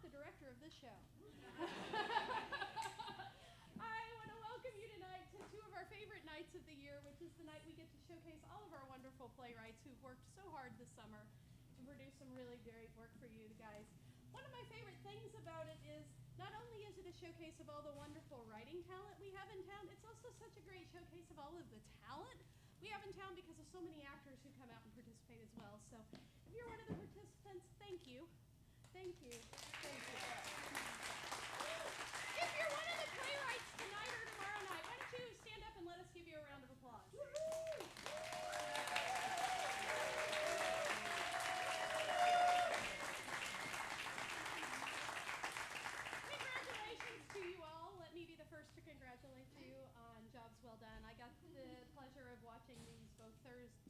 the director of this show. I want to welcome you tonight to two of our favorite nights of the year, which is the night we get to showcase all of our wonderful playwrights who've worked so hard this summer and produced some really great work for you guys. One of my favorite things about it is not only is it a showcase of all the wonderful writing talent we have in town, it's also such a great showcase of all of the talent we have in town because of so many actors who come out and participate as well. So if you're one of the participants, thank you. Thank you. Thank you. If you're one of the playwrights tonight or tomorrow night, why don't you stand up and let us give you a round of applause. Congratulations to you all. Let me be the first to congratulate you on jobs well done. I got the pleasure of watching these both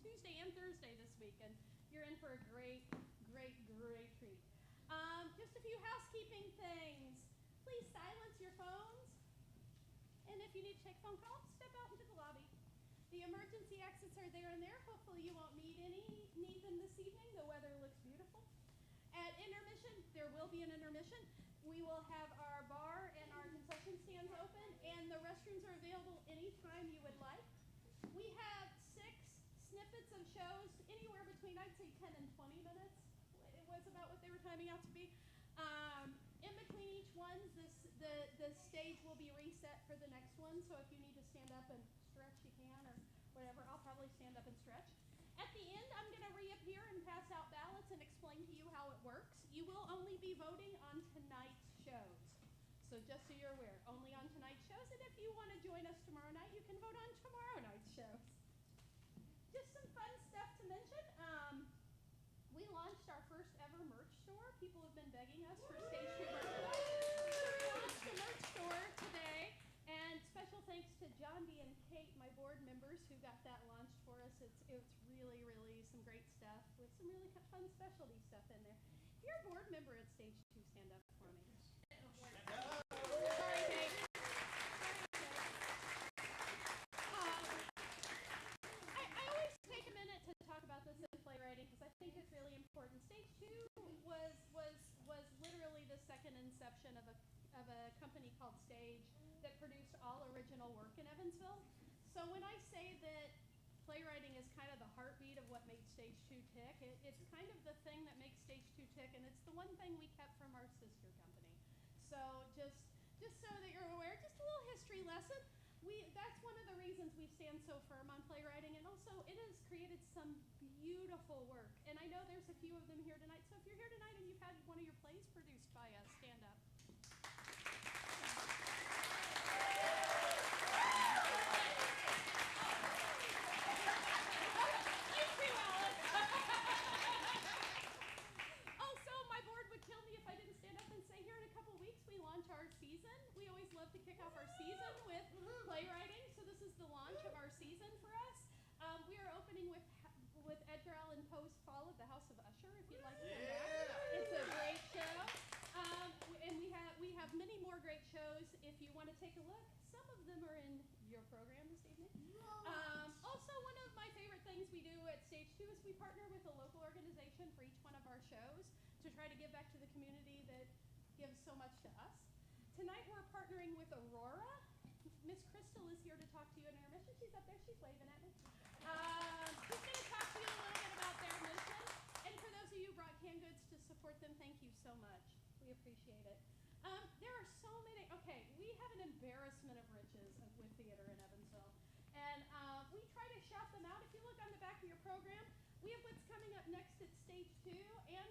Tuesday and Thursday this week, and you're in for a great treat. Just a few housekeeping things. Please silence your phones. And if you need to take a phone call, step out into the lobby. The emergency exits are there and there. Hopefully you won't need them this evening. The weather looks beautiful. At intermission, there will be an intermission. We will have our bar and our concession stands open, and the restrooms are available anytime you would like. We have 6 snippets of shows, anywhere between, I'd say, 10 and 20 minutes. It was about what they were timing out to be. In between each one, the stage will be reset for the next one, so if you need to stand up and stretch, you can, or whatever. I'll probably stand up and stretch. At the end, I'm going to reappear and pass out ballots and explain to you how it works. You will only be voting on tonight's shows. So just so you're aware, only on tonight's shows, and if you want to join us tomorrow night, you can vote on tomorrow night's shows. Just some fun stuff to mention. We launched our first ever merch store. People have been begging us for STAGEtwo merchandise. We launched a merch store today, and special thanks to John D. and Kate, my board members, who got that launched for us. It's really some great stuff with some really fun specialty stuff in there. If you're a board member at STAGEtwo, stand up for me. Sorry, Kate. I always take a minute to talk about this in playwriting because I think it's really important. STAGEtwo was literally the second inception of a company called Stage that produced all original work in Evansville. So when I say that playwriting is kind of the heartbeat of what made STAGEtwo tick, it's kind of the thing that makes STAGEtwo tick, and it's the one thing we kept from our sister company. So just so that you're aware, just a little history lesson. That's one of the reasons we stand so firm on playwriting, and also it has created some beautiful work. And I know there's a few of them here tonight, so if you're here tonight and you've had one of your plays produced by us, stand up. Our season. We always love to kick off our season with playwriting, so this is the launch of our season for us. We are opening with Edgar Allan Poe's Fall of the House of Usher, if you'd like to come back. It's a great show. And we have many more great shows. If you want to take a look, some of them are in your program this evening. Also, one of my favorite things we do at STAGEtwo is we partner with a local organization for each one of our shows to try to give back to the community that gives so much to us. Tonight we're partnering with Aurora. Miss Crystal is here to talk to you in intermission. She's up there, she's waving at me. She's going to talk to you a little bit about their mission. And for those of you who brought canned goods to support them, thank you so much. We appreciate it. There are so many, we have an embarrassment of riches with theater in Evansville. And we try to shout them out. If you look on the back of your program, we have what's coming up next at STAGEtwo and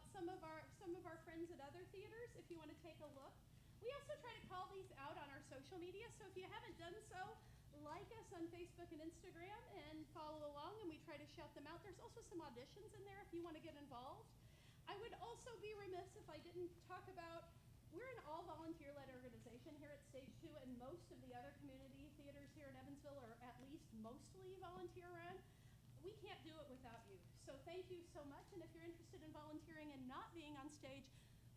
some of our friends at other theaters, if you want to take a look. We also try to call these out on our social media, so if you haven't done so, like us on Facebook and Instagram and follow along, and we try to shout them out. There's also some auditions in there if you want to get involved. I would also be remiss if I didn't talk about, we're an all-volunteer-led organization here at STAGEtwo, and most of the other community theaters here in Evansville are at least mostly volunteer-run. We can't do it without you. So thank you so much, and if you're interested in volunteering and not being on stage,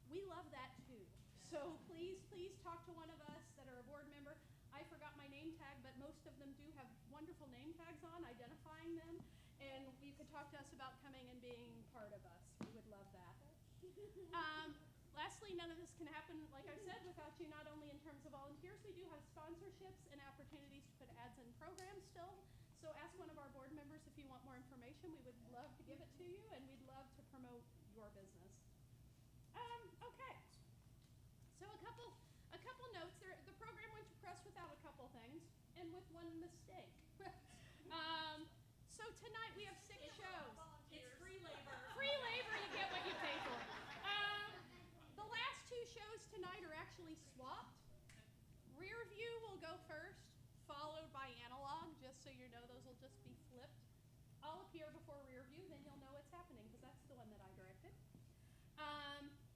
we love that too. So please talk to one of us that are a board member. I forgot my name tag, but most of them do have wonderful name tags on, identifying them, and you could talk to us about coming and being part of us. We would love that. Lastly, none of can happen, like I said, without you, not only in terms of volunteers. We do have sponsorships and opportunities to put ads in programs still. So ask one of our board members if you want more information. We would love to give it to you, and we'd love to promote your business. Okay. So a couple notes. The program went to press without a couple things, and with one mistake. So tonight we have 6 shows. It's free labor. Free labor, you get what you pay for. The last 2 shows tonight are actually swapped. Rearview will go first, followed by Analog, just so you know those will just be flipped. I'll appear before Rearview, then you'll know what's happening, because that's the one that I directed.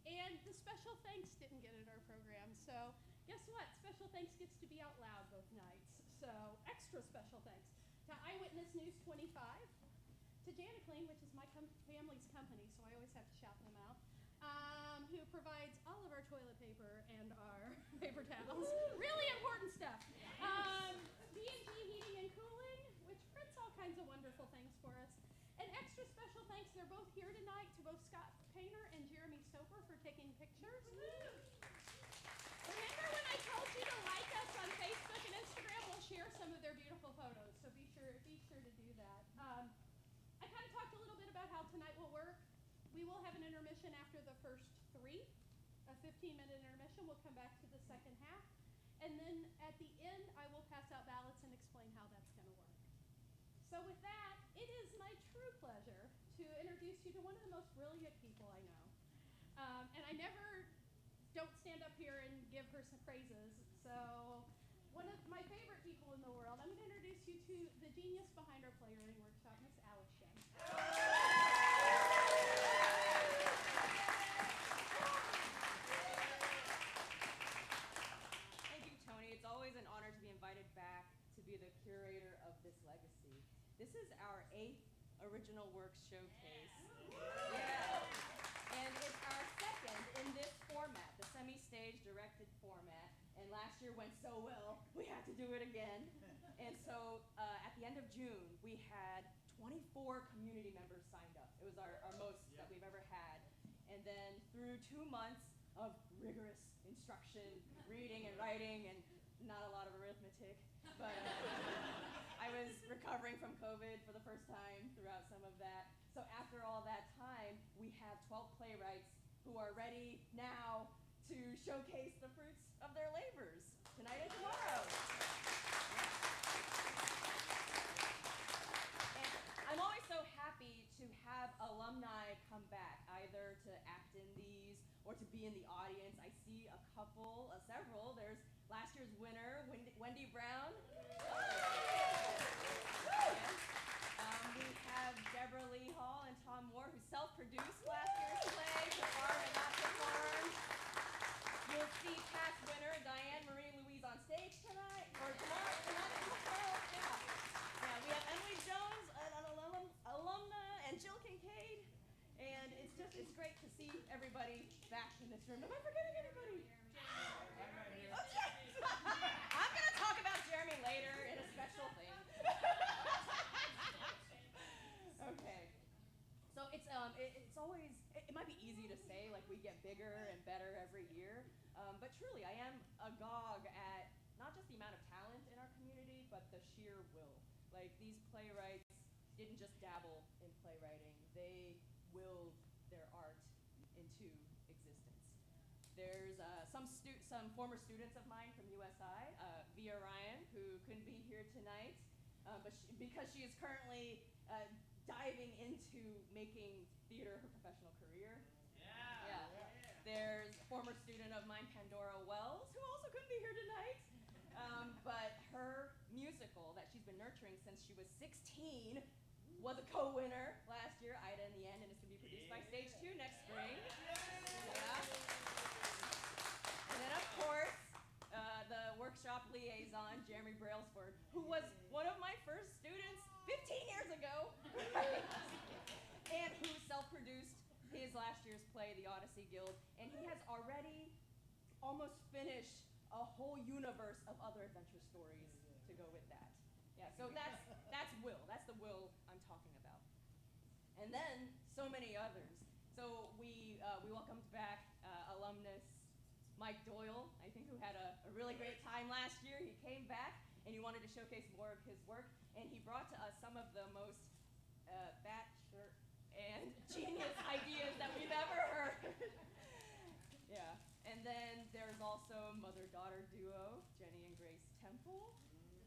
And the special thanks didn't get in our program, so guess what? Special thanks gets to be out loud both nights. So extra special thanks to Eyewitness News 25, to Janiclean, which is my family's company, so I always have to shout them out, who provides all of our toilet paper and our paper towels. Really important stuff. B&G Heating and Cooling, which prints all kinds of wonderful things for us. An extra special thanks, they're both here tonight, to both Scott Painter and Jeremy Soper for taking pictures. Remember when I told you to like us on Facebook and Instagram? We'll share some of their beautiful photos, so be sure to do that. I kind of talked a little bit about how tonight will work. We will have an intermission after the first 3, a 15-minute intermission. We'll come back to the second half. And then at the end, I will pass out ballots and explain how that's going to work. So with that, it is my true pleasure to introduce you to one of the most brilliant people I know. And I never don't stand up here and give her some praises. So one of my favorite people in the world, I'm going to introduce you to the genius behind our playwriting workshop, Miss Alice Shen. Thank you, Tony. It's always an honor to be invited back to be the curator of this legacy. This is our 8th original works showcase. Yeah. And it's our second in this format, the semi-stage directed format. And last year went so well, we had to do it again. And so at the end of June, we had 24 community members signed up. It was our most that we've ever had. And then through 2 months of rigorous instruction, reading and writing, and not a lot of arithmetic, but I was recovering from COVID for the first time throughout some of that. So after all that time, we have 12 playwrights who are ready now to showcase the fruits of their labors tonight and tomorrow. And I'm always so happy to have alumni come back, either to act in these or to be in the audience. I see a couple, several. There's last year's winner, Wendy Brown. We have Deborah Lee Hall and Tom Moore, who self-produced last year's play, Perform and Not Perform. You'll see past winner Diane Marie Louise on stage tonight, or tonight as well. Yeah, we have Emily Jones, an alumna, and Jill Kincaid. And it's great to see everybody back in this room. Am I forgetting anybody? I'm going to talk about Jeremy later in a special thing. Okay. So it's always, it might be easy to say, like, we get bigger and better every year. But truly, I am agog at not just the amount of talent in our community, but the sheer will. Like, these playwrights didn't just dabble in playwriting. They willed their art into existence. There's some former students of mine from USI, Via Ryan, who couldn't be here tonight, but because she is currently diving into making theater her professional career. Yeah. There's a former student of mine, Pandora, who also couldn't be here tonight, but her musical that she's been nurturing since she was 16 was a co-winner last year, Ida in the End, and it's going to be produced by STAGEtwo next spring. Yeah. And then, of course, the workshop liaison, Jeremy Brailsford, who was one of my first students 15 years ago, and who self-produced his last year's play, The Odyssey Guild, and he has already almost finished a whole universe of other adventure stories to go with that. Yeah, so that's Will. That's the Will I'm talking about. And then so many others. So we welcomed back alumnus Mike Doyle, I think, who had a really great time last year. He came back and he wanted to showcase more of his work, and he brought to us some of the most batshit and genius ideas that we've ever heard. Yeah. And then there's also mother-daughter duo, Jenny and Grace Temple,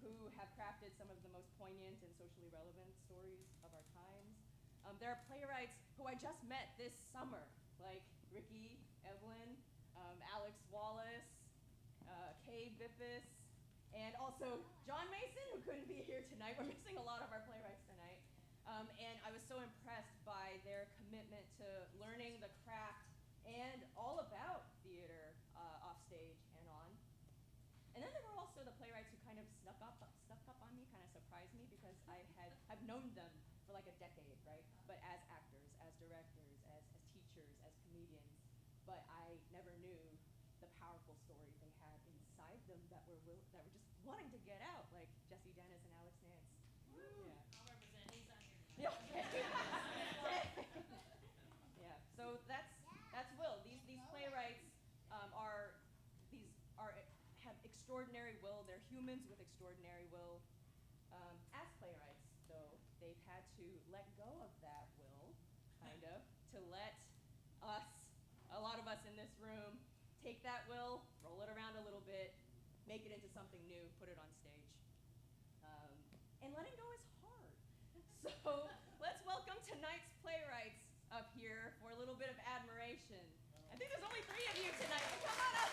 who have crafted some of the most poignant and socially relevant stories of our times. There are playwrights who I just met this summer, like Ricky, Evelyn, Alex Wallace, Kaye, Bippus, and also John Mason, who couldn't be here tonight. We're missing a lot of our playwrights tonight. And I was so impressed by their commitment to learning the craft and all about theater off stage and on. And then there were also the playwrights who kind of snuck up on me, kind of surprised me, because I've known them for like a decade, right? But as actors, as directors, as teachers, as comedians, but I never knew the powerful stories they had inside them that were just wanting to get out, like Jessie Dennis and Alex Nance. Woo! Yeah. I'll represent. He's not here tonight. Yeah, okay. Yeah. So that's Will. These playwrights have extraordinary will. They're humans with extraordinary will. As playwrights, though, they've had to let go of that will, kind of, to let us, a lot of us in this room, take that will, roll it around a little bit, make it into something new, put it on stage. And letting go is hard. So let's welcome tonight's playwrights up here for a little bit of admiration. I think there's only 3 of you tonight, so come on up.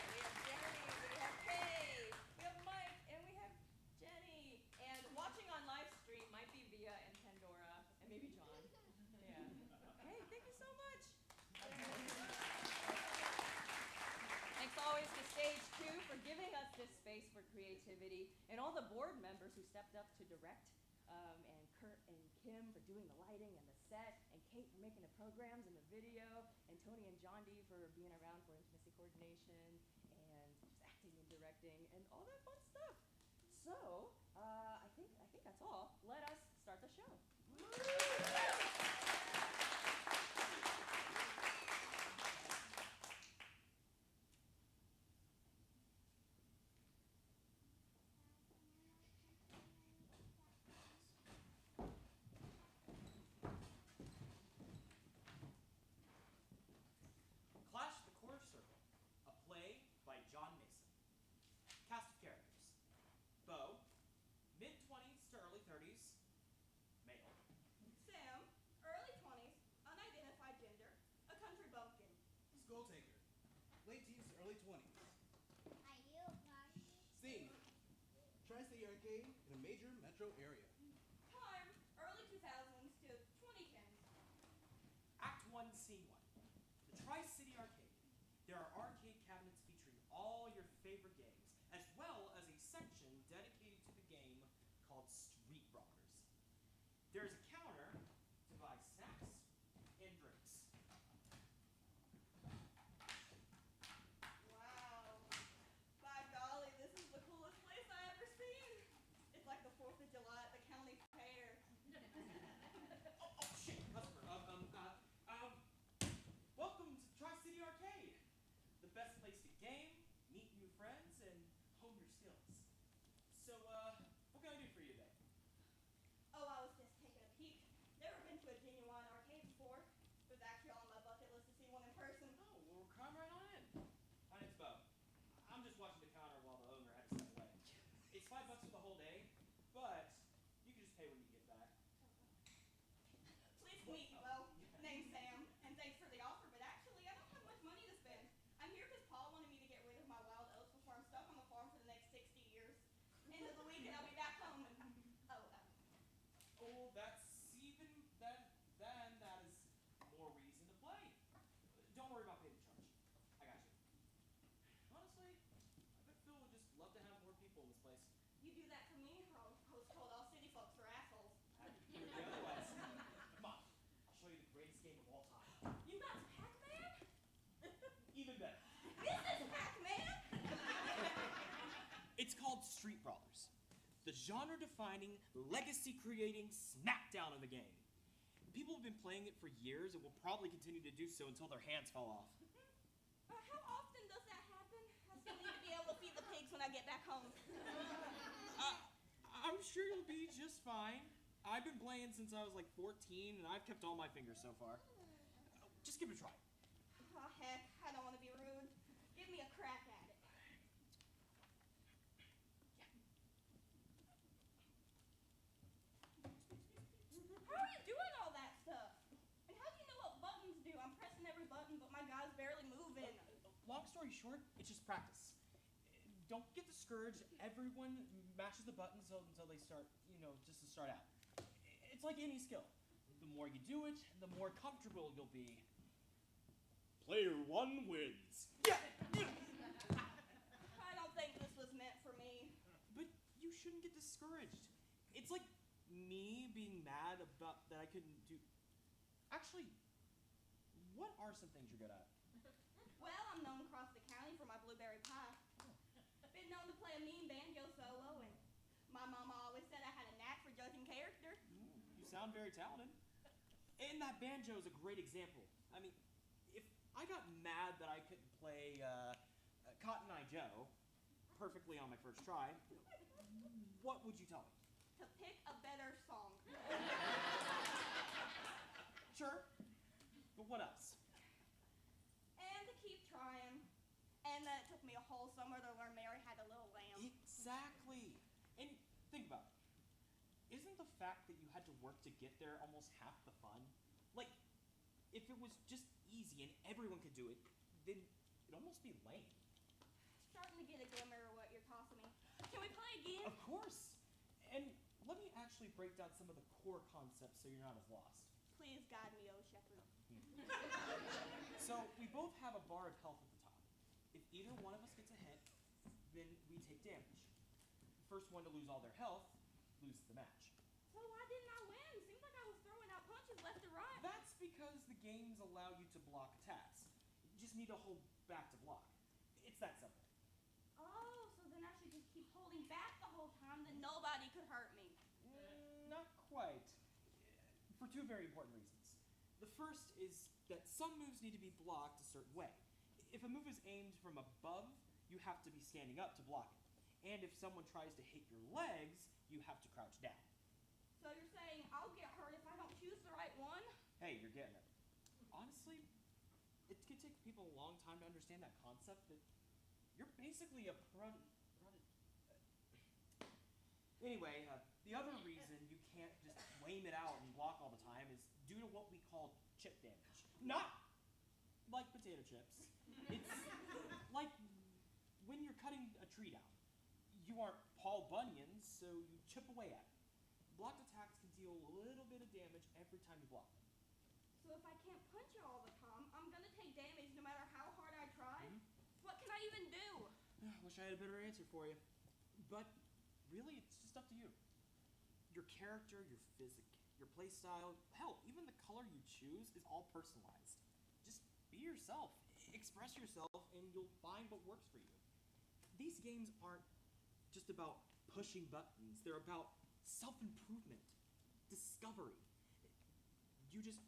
We have Jenny, we have Kaye, we have Mike, and we have Jenny. And watching on live stream might be Via and Pandora, and maybe John. Yeah. Hey, thank you so much. Thanks always to STAGEtwo for giving us this space for creativity, and all the board members who stepped up to direct, and Kurt and Kim for doing the lighting and the set, and Kate for making the programs and the video, and Tony and John D for being around for intimacy coordination, and just acting and directing, and all that fun stuff. So, I think that's all. Let us start the show. Clash the Quarter Circle, a play by John Mason. Cast of characters. Beau, mid-20s to early 30s, male. Sam, early 20s, unidentified gender, a country bumpkin. Skull Taker, late teens to early 20s. Steve, Tri-City Arcade in a major metro area. Time, early 2000s to 2010s. Act 1, Scene 1. The Tri-City Arcade. There are arcade cabinets featuring all your favorite games, as well as a section dedicated to the game called Street Rockers. There is a counter to buy snacks and drinks. Wow. By golly, this is the coolest place I ever seen. It's like the 4th of July at the county fair. Oh shit, customer. Welcome to Tri-City Arcade. The best place to game, meet new friends, and hone your skills. So, what can I do for you today? Oh, I was just taking a peek. Never been to a genuine arcade before. It was actually on my bucket list to see one in person. Oh, well, come right on in. My name's Beau. I'm just watching the counter while the owner had to step away. It's $5 for the whole day, but you can just pay when you get back. Pleased to meet you, Beau. Name's Sam, and thanks for the offer, but actually I don't have much money to spend. I'm here because Paul wanted me to get rid of my wild oats before I'm stuck on the farm for the next 60 years. End of the week and I'll be back home and... Oh, that's even then that is more reason to play. Don't worry about paying the charge. I got you. Honestly, I bet Phil would just love to have more people in this place. You do that to me, I was told all city folks are assholes. I would do it otherwise. Come on, I'll show you the greatest game of all time. You got Pac-Man? Even better. This is Pac-Man? It's called Street Brawlers, the genre-defining, legacy-creating smackdown of the game. People have been playing it for years and will probably continue to do so until their hands fall off. How often does that happen? I still need to be able to feed the pigs when I get back home. I'm sure you'll be just fine. I've been playing since I was like 14, and I've kept all my fingers so far. Just give it a try. Oh, heck, I don't want to be rude. Give me a crack at it. How are you doing all that stuff? And how do you know what buttons do? I'm pressing every button, but my guy's barely moving. Long story short, it's just practice. Don't get discouraged. Everyone mashes the buttons until they start, just to start out. It's like any skill. The more you do it, the more comfortable you'll be. Player 1 wins. Yeah! I don't think this was meant for me. But you shouldn't get discouraged. It's like me being mad about that I couldn't do... Actually, what are some things you're good at? Well, I'm known across the county for my blueberry pie. Been known to play a mean banjo solo, and my mama always said I had a knack for judging character. You sound very talented. And that banjo is a great example. I mean, if I got mad that I couldn't play Cotton Eye Joe perfectly on my first try, what would you tell me? To pick a better song. Sure, but what else? And to keep trying. And that it took me a whole summer to learn Mary Had a Little Lamb. Exactly. And think about it. Isn't the fact that you had to work to get there almost half the fun? Like, if it was just easy and everyone could do it, then it'd almost be lame. Starting to get a glimmer of what you're tossing me. Can we play again? Of course. And let me actually break down some of the core concepts so you're not as lost. Please guide me, oh shepherd. So, we both have a bar of health at the top. If either one of us gets a hit, then we take damage. The first one to lose all their health loses the match. So why didn't I win? Seems like I was throwing out punches left and right. That's because the games allow you to block attacks. You just need to hold back to block. It's that simple. Oh, so then I should just keep holding back the whole time, then nobody could hurt me. Not quite. For two very important reasons. The first is that some moves need to be blocked a certain way. If a move is aimed from above, you have to be standing up to block it. And if someone tries to hit your legs, you have to crouch down. So you're saying I'll get hurt if I don't choose the right one? Hey, you're getting it. Honestly, it could take people a long time to understand that concept, that you're basically a Anyway, the other reason you can't just flame it out and block all the time is due to what we call chip damage. Not like potato chips. It's like when you're cutting a tree down. You aren't Paul Bunyan, so you chip away at it. Blocked attacks can deal a little bit of damage every time you block them. So if I can't punch you all the time, I'm gonna take damage no matter how hard I try? What can I even do? Wish I had a better answer for you. But really, it's just up to you. Your character, your physique, your play style, hell, even the color you choose is all personalized. Just be yourself, express yourself, and you'll find what works for you. These games aren't just about pushing buttons. They're about self-improvement, discovery. You just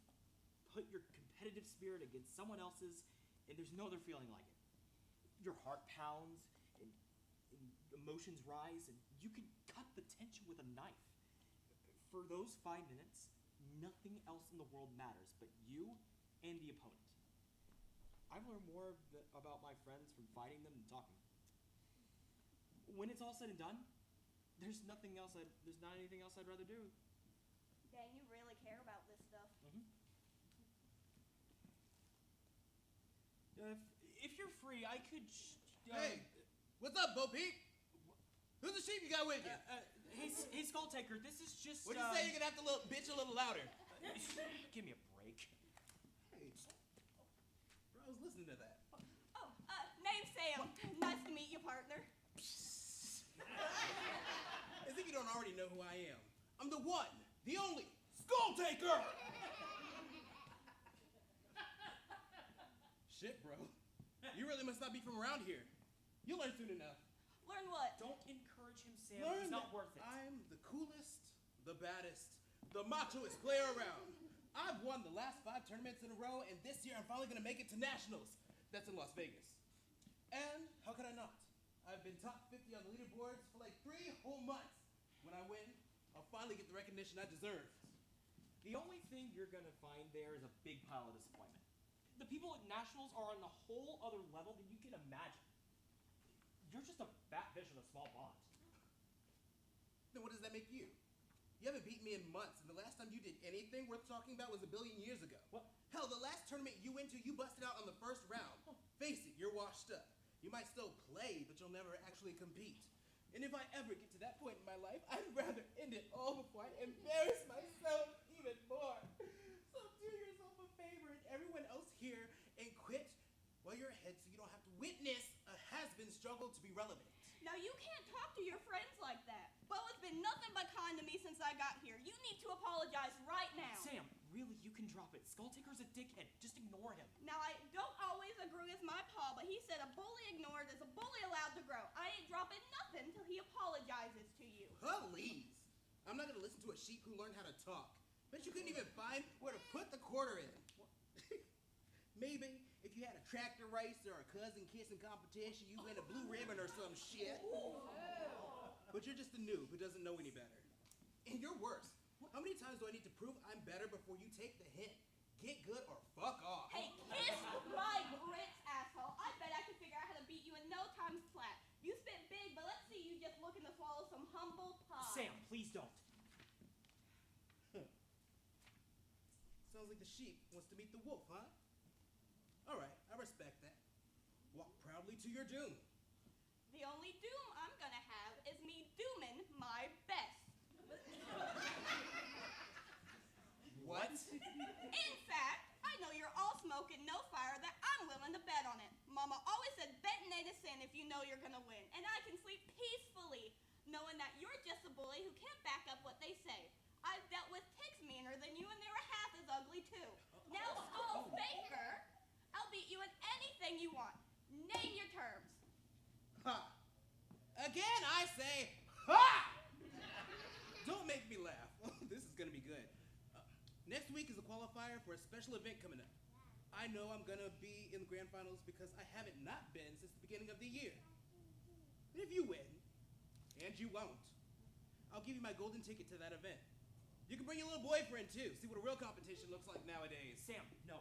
put your competitive spirit against someone else's, and there's no other feeling like it. Your heart pounds, and emotions rise, and you can cut the tension with a knife. For those 5 minutes, nothing else in the world matters but you and the opponent. I've learned more about my friends from fighting them than talking. When it's all said and done, there's not anything else I'd rather do. Dang, you really care about this stuff. If you're free, I could... Hey, what's up, Bo Peep? Who's the sheep you got with you? Hey, Skull Taker, this is just... What do you say? You're gonna have to bitch a little louder. Give me a break. Hey, bro, I was listening to that. Oh, name's Sam. Nice to meet you, partner. As if you don't already know who I am. I'm the one, the only Skull Taker! Shit, bro. You really must not be from around here. You'll learn soon enough. Learn what? Don't encourage him, Sam. Learn He's not that worth it. I'm the coolest, the baddest, the machoest player around. I've won the last 5 tournaments in a row, and this year I'm finally gonna make it to nationals. That's in Las Vegas. And how could I not? I've been top 50 on the leaderboards for like 3 whole months. When I win, I'll finally get the recognition I deserve. The only thing you're gonna find there is a big pile of disappointment. The people at nationals are on a whole other level than you can imagine. You're just a fat fish in a small pond. Then what does that make you? You haven't beaten me in months, and the last time you did anything worth talking about was a billion years ago. What? Hell, the last tournament you went to, you busted out on the first round. Face it, you're washed up. You might still play, but you'll never actually compete. And if I ever get to that point in my life, I'd rather end it all before I embarrass myself even more. So do yourself a favor and everyone else here and quit while you're ahead so you don't have to witness a has-been struggle to be relevant. Now you can't talk to your friends like that. Bo has been nothing but kind to me since I got here. You need to apologize right now. Sam, really, you can drop it. Skulltaker's a dickhead. Just ignore him. Now I don't always agree with my pa, but he said a bully ignored is a bully allowed to grow. I ain't dropping nothing till he apologizes to you. Please. I'm not gonna listen to a sheep who learned how to talk. Bet you couldn't even find where to put the quarter in. Maybe if you had a tractor race or a cousin kissing competition, you win a blue ribbon or some shit. But you're just a noob who doesn't know any better. And you're worse. How many times do I need to prove I'm better before you take the hint? Get good or fuck off. Hey, kiss my grits, asshole. I bet I could figure out how to beat you in no time flat. You spit big, but let's see you just looking to swallow some humble pie. Sam, please don't. Sounds like the sheep wants to meet the wolf, huh? All right, I respect that. Walk proudly to your doom. The only doom I'm gonna have is me dooming my best. What? In fact, I know you're all smoking no fire that I'm willing to bet on it. Mama always said betting ain't a sin if you know you're gonna win. And I can sleep peacefully knowing that you're just a bully who can't back up what they say. I've dealt with ticks meaner than you and they were half as ugly too. Now, Skull Faker, I'll beat you in anything you want. Name your terms. Ha! Again, I say, ha! Don't make me laugh. This is gonna be good. Next week is a qualifier for a special event coming up. I know I'm gonna be in the grand finals because I haven't not been since the beginning of the year. But if you win, and you won't, I'll give you my golden ticket to that event. You can bring your little boyfriend too, see what a real competition looks like nowadays. Sam, no.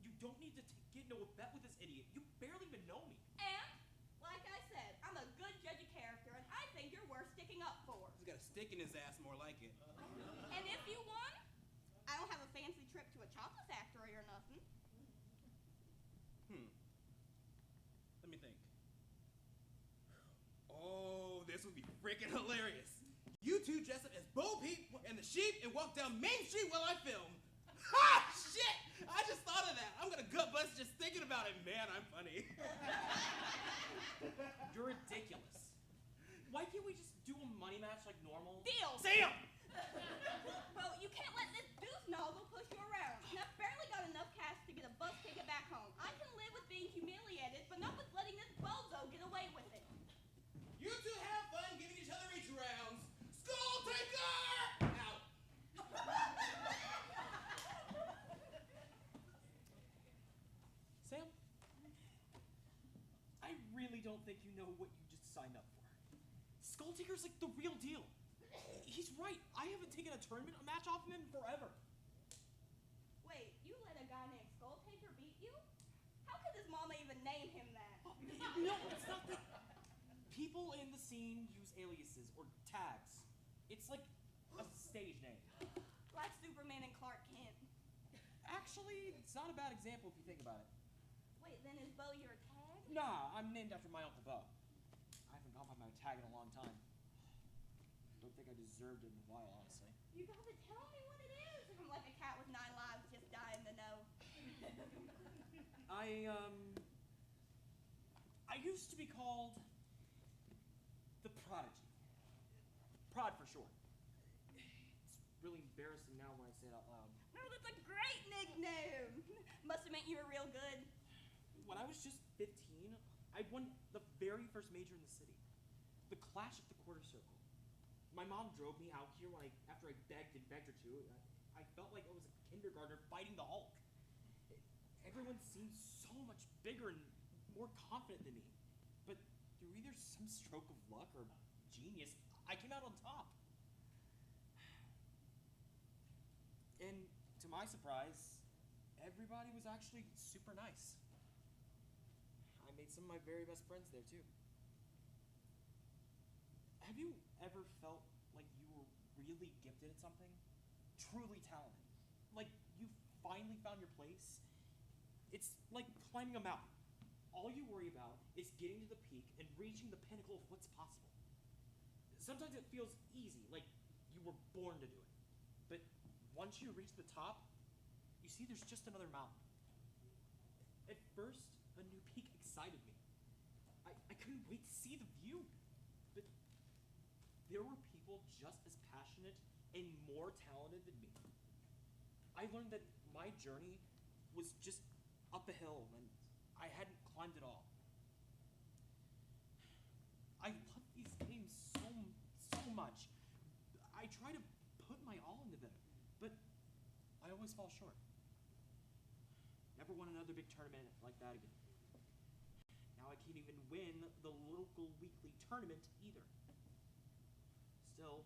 You don't need to get into a bet with this idiot. You barely even know me. And, like I said, I'm a good judge of character, and I think you're worth sticking up for. He's got a stick in his ass, more like it. And if you won, I don't have a fancy trip to a chocolate factory or nothing. Let me think. Oh, this would be freaking hilarious. You two dress up as Bo Peep and the sheep and walk down Main Street while I film. Ha! Shit! I just thought of that. I'm gonna gut bust just thinking about it. Man, I'm funny. You're ridiculous. Why can't we just do a money match like normal? Deal! Sam! Well, you can't let this deuce nozzle push you around. And I've barely got enough cash to get a bus ticket back home. I can live with being humiliated, but not with letting this bozo get away with it. You two have fun giving each other reach rounds. Skull Taker! Out. Sam? I really don't think you know what you just signed up for. Skulltaker's like the real deal. He's right. I haven't taken a tournament match off of him in forever. Wait, you let a guy named Skulltaker beat you? How could his mama even name him that? No, it's not that. People in the scene use aliases or tags. It's like a stage name. Like Superman and Clark Kent. Actually, it's not a bad example if you think about it. Wait, then is Bo your tag? Nah, I'm named after my Uncle Bo. I haven't gone by my tag in a long time. Don't think I deserved it in a while, honestly. You gotta tell me what it is. I'm like a cat with 9 lives just dying to know. I used to be called the Prodigy. Prod for short. It's really embarrassing now when I say it out loud. No, that's a great nickname. Must have meant you were real good. When I was just 15, I won the very first major in the city. the Clash at the Quarter Circle. My mom drove me out here after I begged and begged her to. I felt like I was a kindergartner fighting the Hulk. Everyone seemed so much bigger and more confident than me. But through either some stroke of luck or genius, I came out on top. And to my surprise, everybody was actually super nice. I made some of my very best friends there too. Have you ever felt like you were really gifted at something? Truly talented? Like you finally found your place? It's like climbing a mountain. All you worry about is getting to the peak and reaching the pinnacle of what's possible. Sometimes it feels easy, like you were born to do it. But once you reach the top, you see there's just another mountain. At first, a new peak excited me. I couldn't wait to see the view. But there were people just as passionate and more talented than me. I learned that my journey was just up a hill and I hadn't climbed it all. I love these games so much. I try to put my all into them, but I always fall short. Never won another big tournament like that again. Now I can't even win the local weekly tournament either. Still,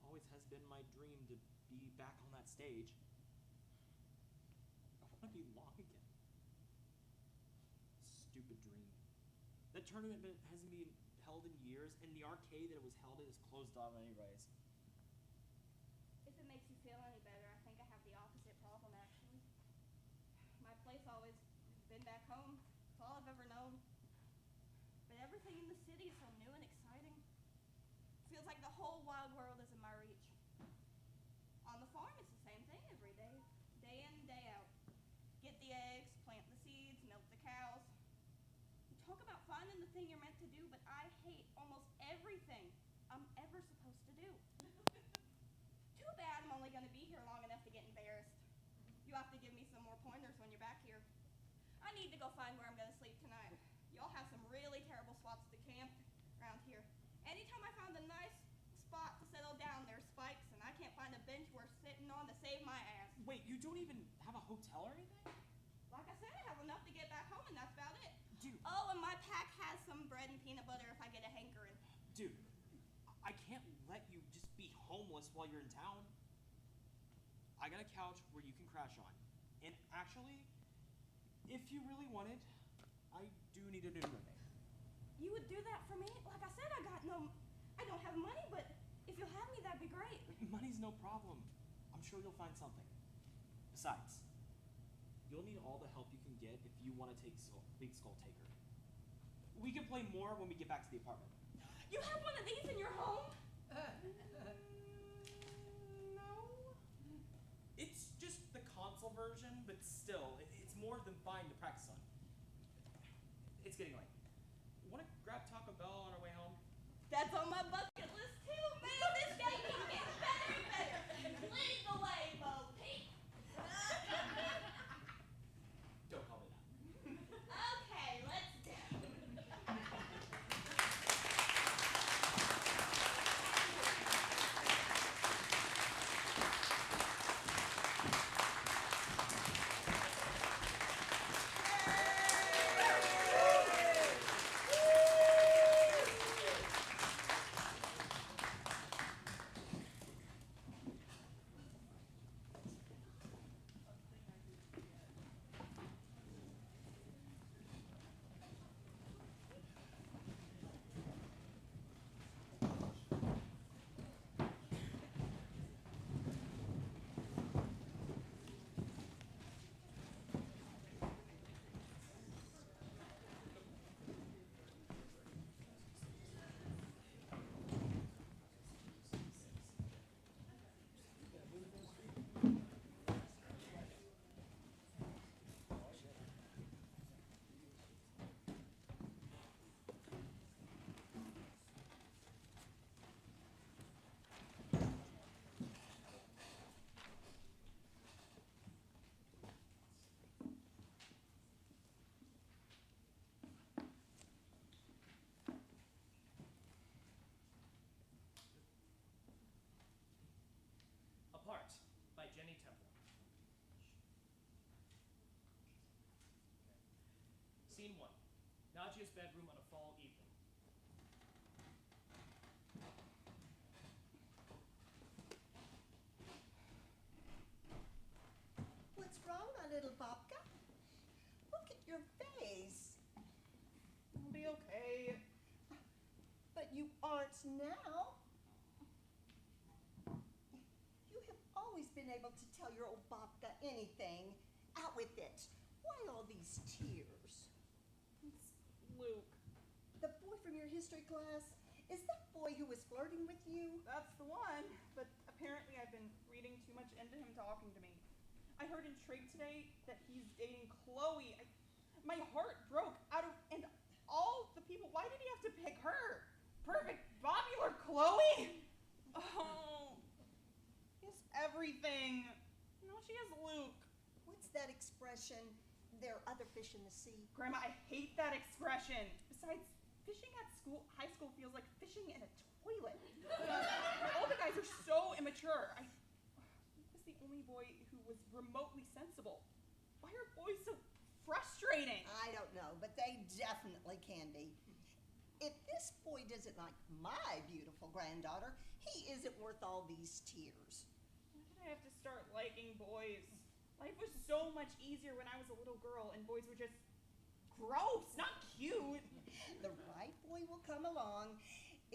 always has been my dream to be back on that stage. I want to be long again. Stupid dream. That tournament hasn't been held in years, and the arcade that it was held in is closed off anyways. If it makes you feel any better, I think I have the opposite problem, actually. My place always been back home. It's all I've ever known. But everything in the city is so new and exciting. Feels like the whole wide world is in my reach. On the farm, it's the same thing every day. Day in, day out. Get the eggs, plant the seeds, milk the cows. Talk about finding the thing you're meant to do, but I hate almost everything I'm ever supposed to do. Too bad I'm only going to be here long enough to get embarrassed. You have to give me some more pointers when you're back here. I need to go find where I'm going to sleep tonight. Y'all have some really terrible spots to camp around here. Anytime I found a nice spot to settle down, there's spikes, and I can't find a bench worth sitting on to save my ass. Wait, you don't even have a hotel or anything? Like I said, I have enough to get back home, and that's about it. Dude. Oh, and my pack has some bread and peanut butter if I get a hankering. Dude, I can't let you just be homeless while you're in town. I got a couch where you can crash on. And actually, if you really wanted, I do need a new roommate. You would do that for me? Like I said, I don't have money, but if you'll have me, that'd be great. Money's no problem. I'm sure you'll find something. Besides, you'll need all the help you can get if you want to take Big Skull Taker. We can play more when we get back to the apartment. You have one of these in your home? No. It's just the console version, but still, it's more than fine to practice on. It's getting late. Want to grab Taco Bell on our way home? That's on my bucket list too, man. This game keeps getting better and better. Lead the way, Bo Peep. Don't call me that. Okay, let's go. bedroom on a fall evening. What's wrong, my little babka? Look at your face. I'll be okay. But you aren't now. You have always been able to tell your old babka anything. Out with it. Why all these tears? It's Luke. The boy from your history class? Is that boy who was flirting with you? That's the one. But apparently I've been reading too much into him talking to me. I heard in Trig today that he's dating Chloe. My heart broke out of, and all the people, why did he have to pick her? Perfect popular Chloe? Oh, he has everything. No, she has Luke. What's that expression? There are other fish in the sea. Grandma, I hate that expression. Besides, fishing at school, high school feels like fishing in a toilet. All the guys are so immature. I was the only boy who was remotely sensible. Why are boys so frustrating? I don't know, but they definitely can be. If this boy doesn't like my beautiful granddaughter, he isn't worth all these tears. Why did I have to start liking boys? Life was so much easier when I was a little girl and boys were just gross, not cute. The right boy will come along.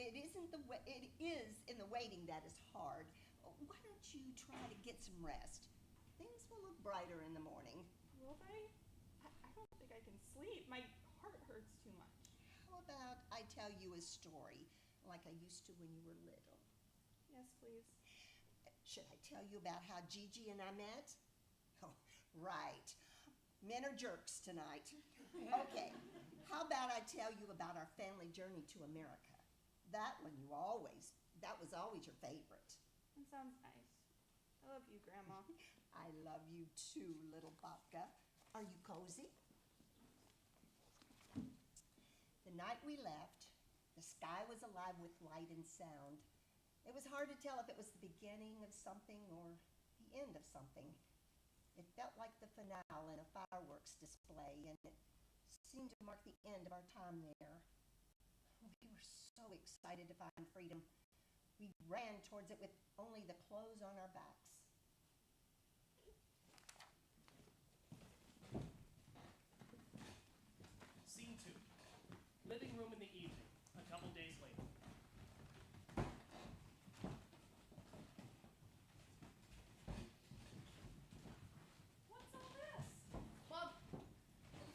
It is in the waiting that is hard. Why don't you try to get some rest? Things will look brighter in the morning. Will they? I don't think I can sleep. My heart hurts too much. How about I tell you a story like I used to when you were little? Yes, please. Should I tell you about how Gigi and I met? Oh, right. Men are jerks tonight. Okay, how about I tell you about our family journey to America? That was always your favorite. That sounds nice. I love you, Grandma. I love you too, little babka. Are you cozy? The night we left, the sky was alive with light and sound. It was hard to tell if it was the beginning of something or the end of something. It felt like the finale in a fireworks display, and it seemed to mark the end of our time there. We were so excited to find freedom. We ran towards it with only the clothes on our backs. Scene 2. Living room in the evening, a couple days later. What's all this? Mom,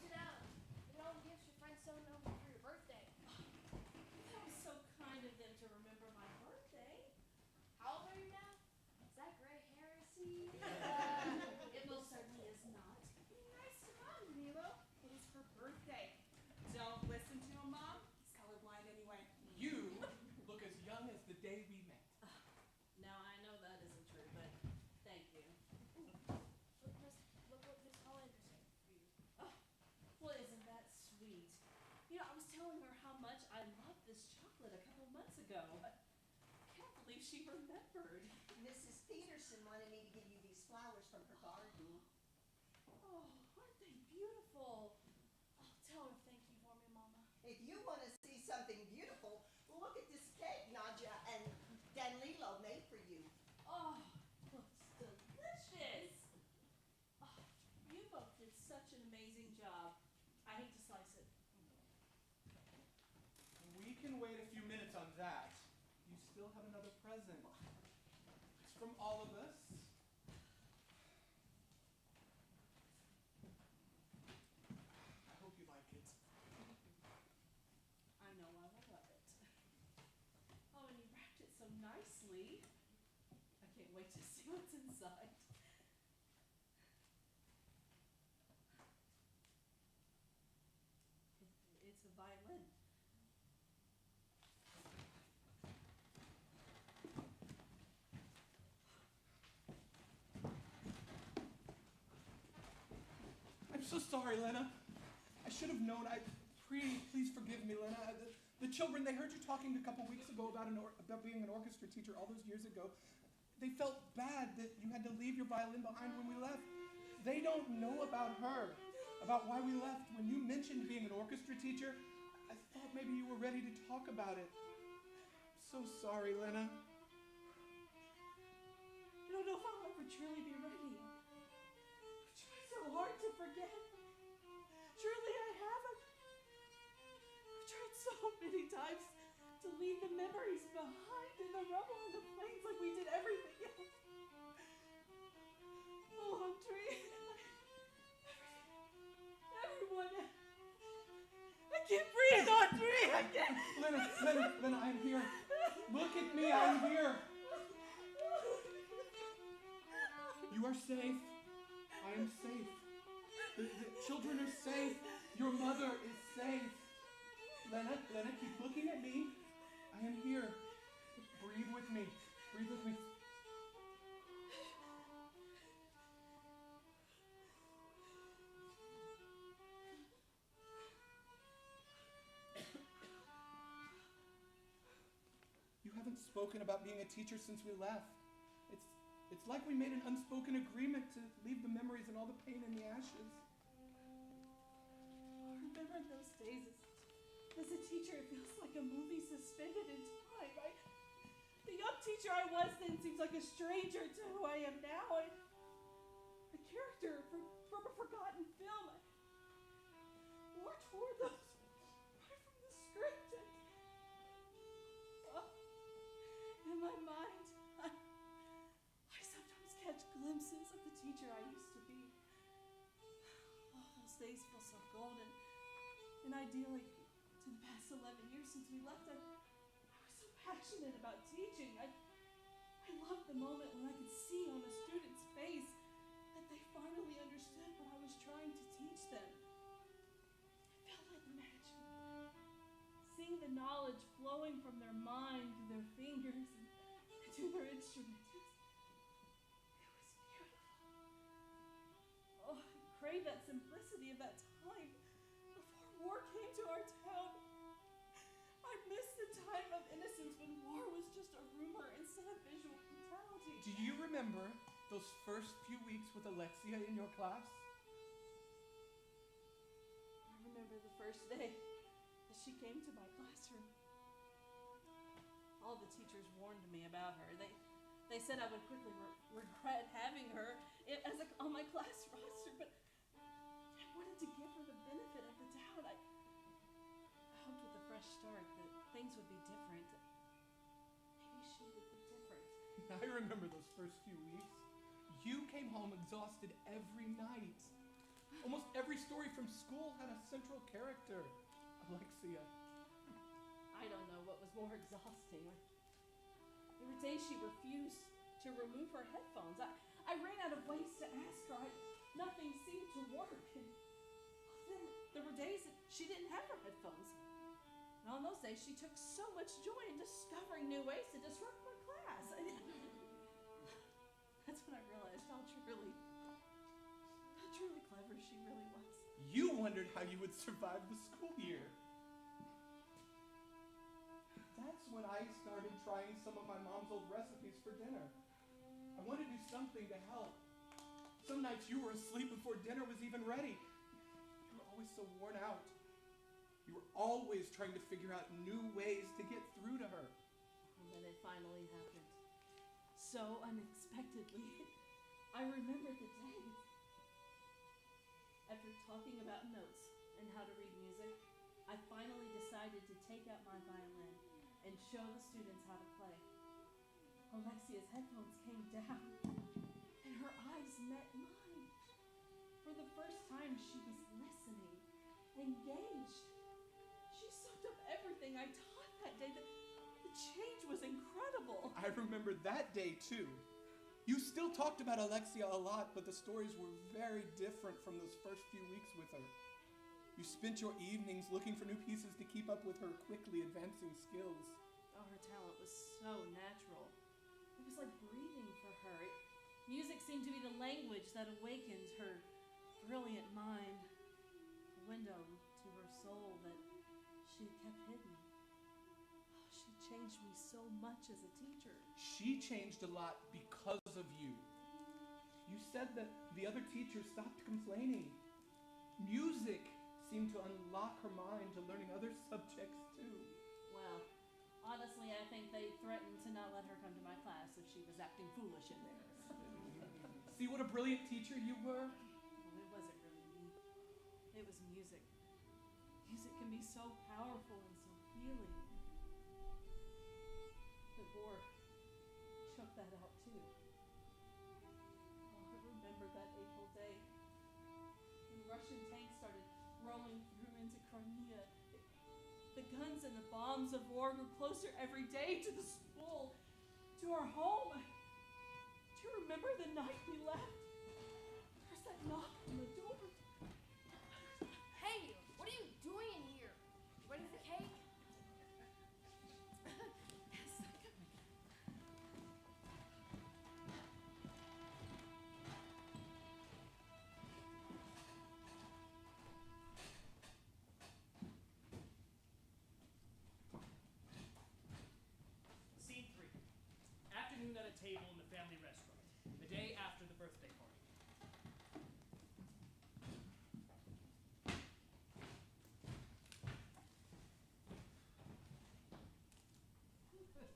sit down. Look at all the gifts your friends sewed over for your birthday. That was so kind of them to remember my birthday. How old are you now? Is that gray heresy? It most certainly is not. Nice to mom, Milo. It is her birthday. Don't listen to him, Mom. He's colorblind anyway. You look as young as the day we met. Now I know that isn't true, but thank you. Look what Miss Hollander said for you. Oh, well, isn't that sweet? You know, I was telling her how much I loved this chocolate a couple months ago. I can't believe she remembered. Mrs. Peterson wanted me to give you these flowers from her garden. Oh, aren't they beautiful? Oh, tell her thank you for me, Mama. If you want to see something beautiful, look at this cake Nadja and Danilo made for you. Oh, looks delicious. Oh, you both did such an amazing job. I hate to slice it. We can wait a few minutes on that. You still have another present. It's from all of us. I hope you like it. I know I will love it. Oh, and you wrapped it so nicely. I can't wait to see what's inside. It's a violin. I'm so sorry, Lena. I should have known. Please forgive me, Lena. The children, they heard you talking a couple weeks ago about being an orchestra teacher all those years ago. They felt bad that you had to leave your violin behind when we left. They don't know about her, about why we left. When you mentioned being an orchestra teacher, I thought maybe you were ready to talk about it. I'm so sorry, Lena. I don't know if I'll ever truly be ready. I try so hard to forget. Truly, I haven't. I've tried so many times to leave the memories behind in the rubble and the flames like we did everything else. Oh, Audrey. Everyone. I can't breathe, Audrey. I can't. Lena, I'm here. Look at me, I'm here. You are safe. I am safe. The children are safe. Your mother is safe. Lena, keep looking at me. I am here. Breathe with me. Breathe with me. You haven't spoken about being a teacher since we left. It's like we made an unspoken agreement to leave the memories and all the pain in the ashes. I remember those days as a teacher. It feels like a movie suspended in time. The young teacher I was then seems like a stranger to who I am now. A character from a forgotten film. More toward those right from the script. In my mind, I sometimes catch glimpses of the teacher I used to be. Oh, those days feel so golden and idyllic. To the past 11 years since we left, I was so passionate about teaching. I loved the moment when I could see on a student's face that they finally understood what I was trying to teach them. It felt like magic. Seeing the knowledge flowing from their mind to their fingers and to their instruments. It was beautiful. Oh, I crave that simplicity of that time before war came to our town. I miss the time of innocence when war was just a rumor instead of visual brutality. Do you remember those first few weeks with Alexia in your class? I remember the first day that she came to my classroom. All the teachers warned me about her. They said I would quickly regret having her on my class roster, but I wanted to give her the benefit of the doubt. I hoped with a fresh start that things would be different. Maybe she would be different. I remember those first few weeks. You came home exhausted every night. Almost every story from school had a central character, Alexia. I don't know what was more exhausting. There were days she refused to remove her headphones. I ran out of ways to ask her. Nothing seemed to work. And then there were days that she didn't have her headphones. And on those days, she took so much joy in discovering new ways to disrupt my class. That's when I realized how truly clever she really was. You wondered how you would survive the school year. That's when I started trying some of my mom's old recipes for dinner. I wanted to do something to help. Some nights you were asleep before dinner was even ready. You were always so worn out. You were always trying to figure out new ways to get through to her. And then it finally happened. So unexpectedly. I remember the days. After talking about notes and how to read music, I finally decided to take out my violin and show the students how to play. Alexia's headphones came down, and her eyes met mine. For the first time, she was listening, engaged. She soaked up everything I taught that day. The change was incredible. I remember that day, too. You still talked about Alexia a lot, but the stories were very different from those first few weeks with her. You spent your evenings looking for new pieces to keep up with her quickly advancing skills. Oh, her talent was so natural. It was like breathing for her. Music seemed to be the language that awakened her brilliant mind, a window to her soul that she had kept hidden. Oh, she changed me so much as a teacher. She changed a lot because of you. You said that the other teachers stopped complaining. Music seemed to unlock her mind to learning other subjects too. Well, honestly, I think they threatened to not let her come to my class if she was acting foolish in theirs. See what a brilliant teacher you were? Well, it wasn't really me. It was music. Music can be so powerful and so healing. The war choked that out too. Oh, I remember that April day when Russian tanks started rolling through into Crimea. The guns and the bombs of war grew closer every day to the school, to our home. Do you remember the night we left? There's that knock on the door. Hey, what are you doing in here? Ready for cake? Yes, I'm coming. Scene 3. Afternoon at a table in the family restaurant. The day after the birthday party.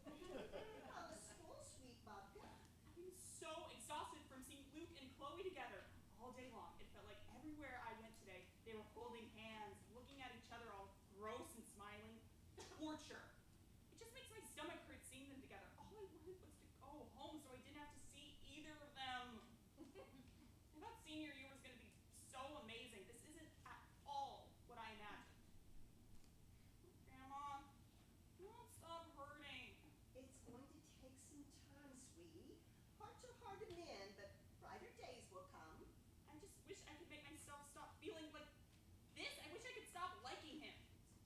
On the school suite, Bobka. I've been so exhausted from seeing Luke and Chloe together all day long. It felt like everywhere I went today, they were holding hands, looking at each other all gross and smiling. Torture. It just makes my stomach hurt seeing them together. All I wanted was to go home so I didn't have to see either of them. I thought senior year was going to be so amazing. This isn't at all what I imagined. Grandma, don't stop hurting. It's going to take some time, sweetie. Hearts are hard to mend, but brighter days will come. I just wish I could make myself stop feeling like this. I wish I could stop liking him.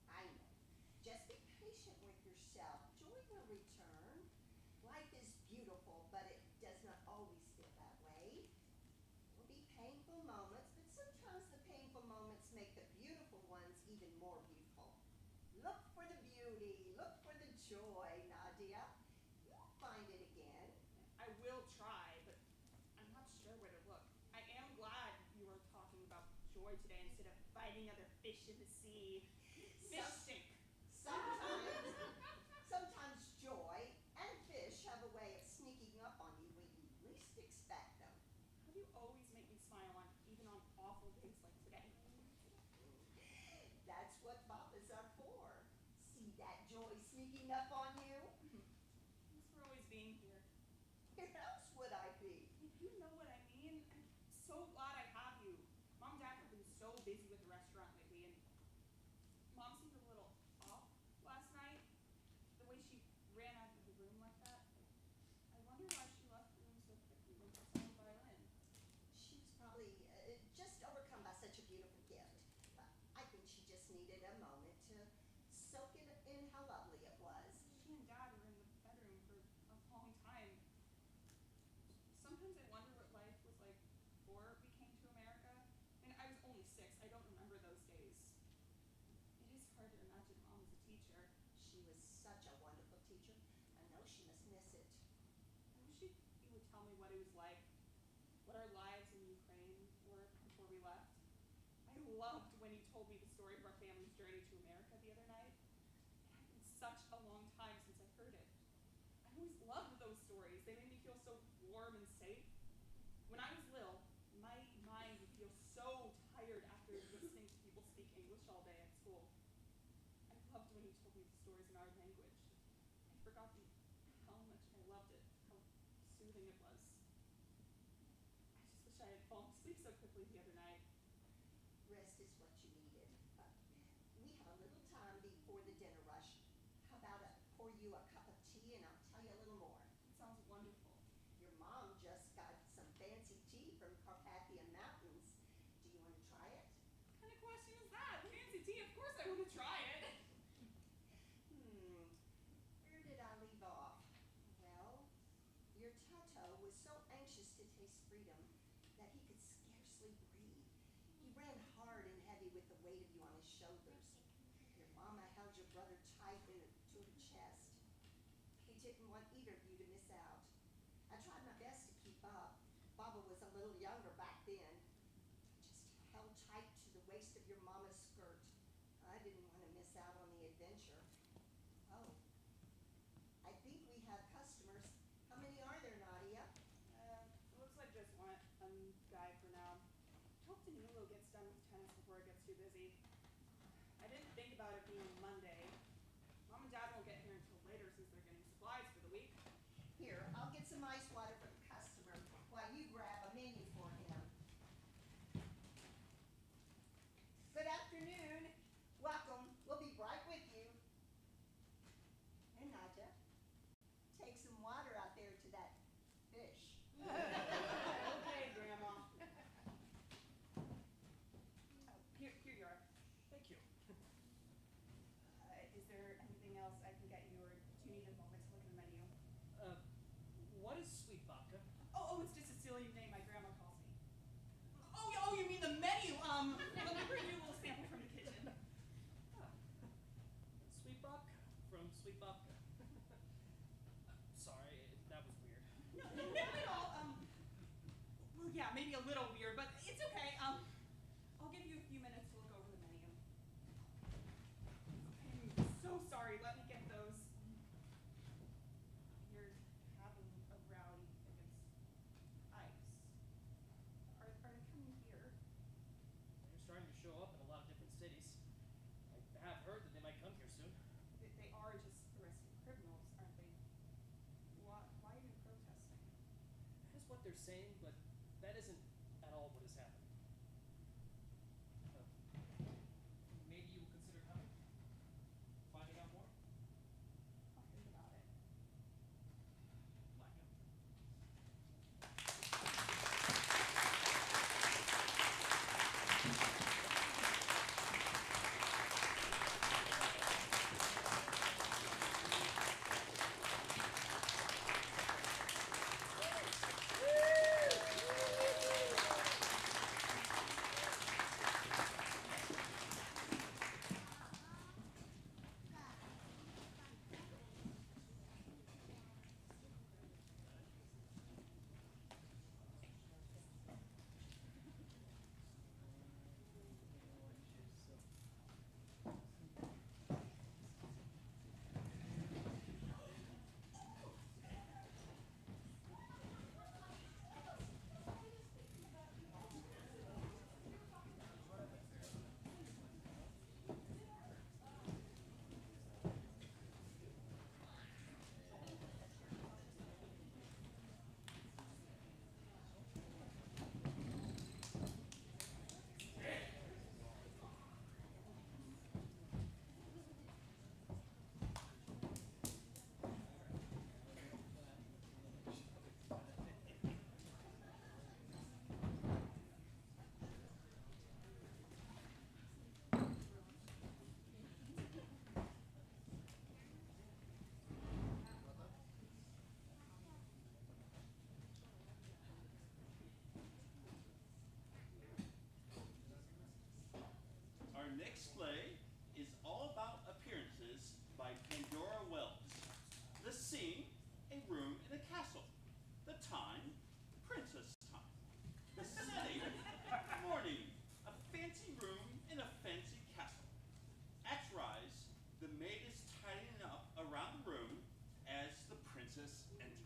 I know. Just be patient with yourself. Joy will return. Life is beautiful, but it does not always feel that way. There will be painful moments, but sometimes the painful moments make the beautiful ones even more beautiful. Look for the beauty. Look for the joy, Nadia. You'll find it again. I will try, but I'm not sure where to look. I am glad you were talking about joy today instead of fighting other fish in the sea. Fish stink. Sometimes joy and fish have a way of sneaking up on you when you least expect them. How do you always make me smile even on awful days like today? That's what papas are for. See that joy sneaking up on you? Thanks for always being here. Where else would I be? You know what I mean? I'm so glad I have you. Mom and Dad have been so busy with the restaurant lately, and Mom seemed a little off last night. The way she ran out of the room like that. I wonder why she left the room so quickly when she sang violin. She was probably just overcome by such a beautiful gift. I think she just needed a moment to soak it in how lovely it was. She and Dad were in the bedroom for a long time. Sometimes I wonder what life was like before we came to America. I mean, I was only 6. I don't remember those days. It is hard to imagine Mom as a teacher. She was such a wonderful teacher. I know she must miss it. I wish you would tell me what it was like, what our lives in Ukraine were before we left. I loved when you told me the story of our family's journey to America the other night. It had been such a long time since I heard it. I always loved those stories. They made me feel so warm and safe. When I was little, my mind would feel so tired after listening to people speak English all day at school. I loved when you told me the stories in our language. I'd forgotten how much I loved it, how soothing it was. I just wish I had fallen asleep so quickly the other night. Rest is what you needed. We have a little time before the dinner rush. How about I pour you a cup of tea and I'll tell you a little more? It sounds wonderful. Your mom just got some fancy tea from Carpathian Mountains. Do you want to try it? What kind of question is that? Fancy tea? Of course I want to try it. Where did I leave off? Well, your Tato was so anxious to taste freedom that he could scarcely breathe. He ran hard and heavy with the weight of you on his shoulders. Your mama held your brother tight to her chest. He didn't want either of you to miss out. I tried my best to keep up. Baba was a little younger back then. I just held tight to the waist of your mama's skirt. adventure. Oh, I think we have customers. How many are there, Nadia? Looks like just one guy for now. Hope Danilo gets done with tennis before it gets too busy. I didn't think about it being Monday. Mom and Dad won't get here until later since they're getting supplies for the week. Here, I'll get some ice water for the customer while you grab a menu for him. Good afternoon. Welcome. We'll be right with you. And Nadia, take some water out there to that fish. Okay, Grandma. Here you are. Thank you. Is there anything else I can get you, or do you need a moment to look at the menu? What is sweet vodka? Oh, it's just a silly name my grandma calls me. Oh, you mean the menu? Let me bring you a little sample from the kitchen. Sweet vodka from Sweet Vodka. Sorry, that was weird. No, not at all. Well, yeah, maybe a little weird, but it's okay. I'll give you a few minutes to look over the menu. I'm so sorry. Let me get those. You're having a rowdy against ice. Are they coming here? They're starting to show up in a lot of different cities. I have heard that they might come here soon. They are just arresting criminals, aren't they? Why are you protesting? That is what they're saying, but that isn't at all what is happening. Maybe you will consider coming? Finding out more? I'll think about it. Blackout. Our next play is All About Appearances by Pandora. The scene, a room in a castle. The time, princess time. The setting, morning, a fancy room in a fancy castle. Act rise, the maid is tidying up around the room as the princess enters.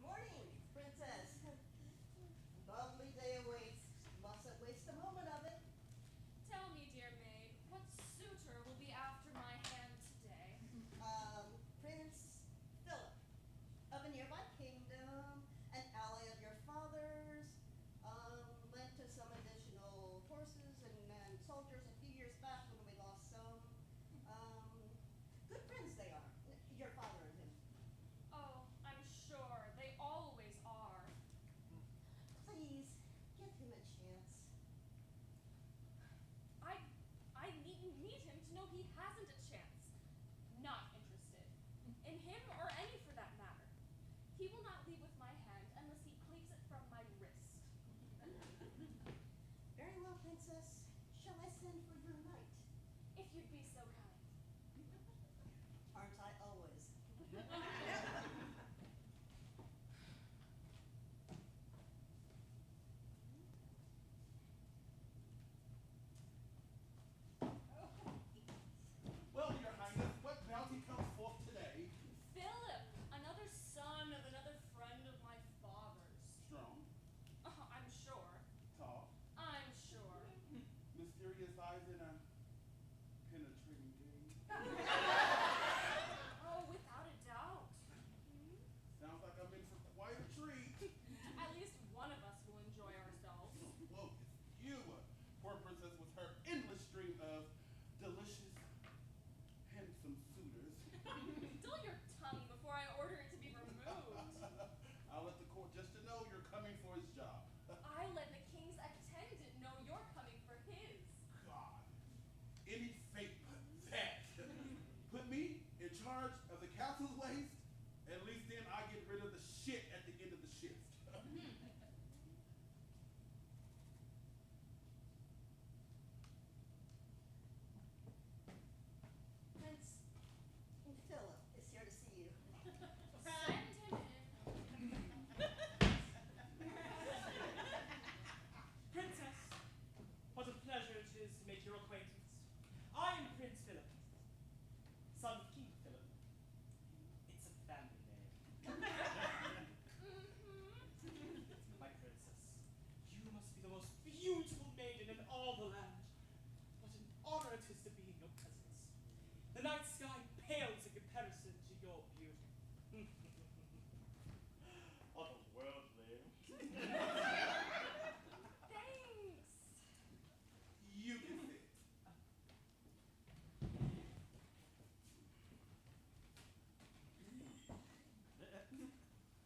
Morning, princess. Lovely day awaits. Mustn't waste a moment of it. Tell me, dear maid, what suitor will be after my hand today? Prince Philip of a nearby kingdom, an ally of your father's, lent to some additional horses and soldiers a few years back when we lost some. Good friends they are, your father and him. Oh, I'm sure. They always are. Please, give him a chance. I needn't meet him to know he hasn't a chance. Not interested. In him or any for that matter. He will not leave with my hand unless he cleaves it from my wrist. Very well, princess. Shall I send for your knight? If you'd be so kind. Aren't I always? night sky pales in comparison to your beauty. Otherworldly. Thanks. You can sit.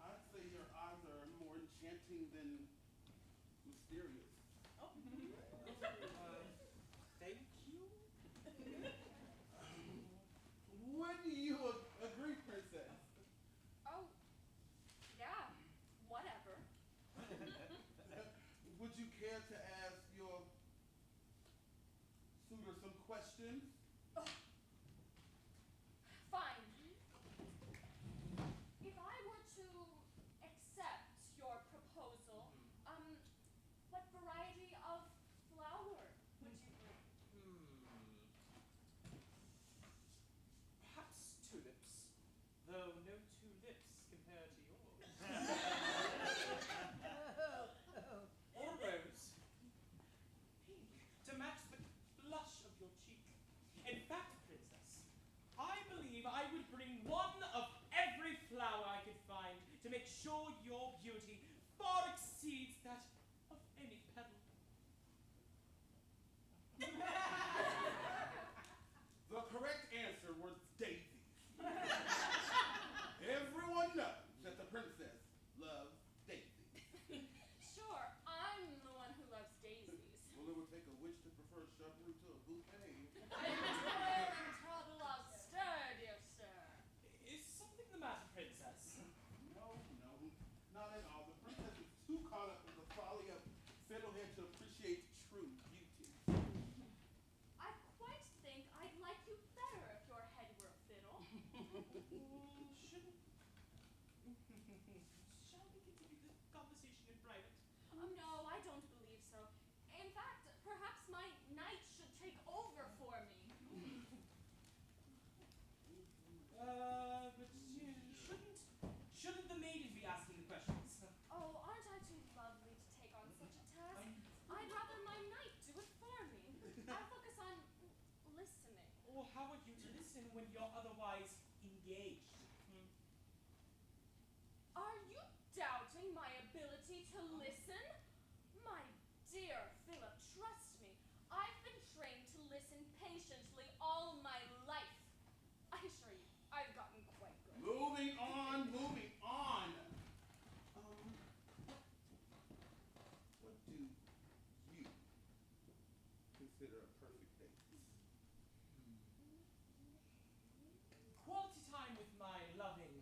I'd say your eyes are more enchanting than mysterious. Thank you. Would you agree, princess? Oh, yeah, whatever. Would you care to ask your suitor some questions? Fine. If I were to accept your proposal, what variety of flower would you bring? Perhaps tulips, though no tulips compare to yours. Or a rose. Pink, to match the blush of your cheek. In fact, princess, I believe I would bring one of every flower I could find to make sure your beauty far exceeds that of any petal. The correct answer was daisies. Everyone knows that the princess loves daisies. Sure, I'm the one who loves daisies. Well, it would take a witch to prefer shrubbery to a bouquet. Doyle and trouble are stir, dear sir. Is something the matter, princess? No, not at all. The princess is too caught up in the folly of fiddlehead to appreciate true beauty. I quite think I'd like you better if your head were a fiddle. Shall we continue the conversation in private? No, I don't believe so. In fact, perhaps my knight should take over for me. But shouldn't the maiden be asking the questions? Oh, aren't I too lovely to take on such a task? I'd rather my knight do it for me. I focus on listening. Or how are you to listen when you're otherwise engaged? Are you doubting my ability to listen? My dear Philip, trust me. I've been trained to listen patiently all my life. I assure you, I've gotten quite good. Moving on. What do you consider a perfect date? Quality time with my loving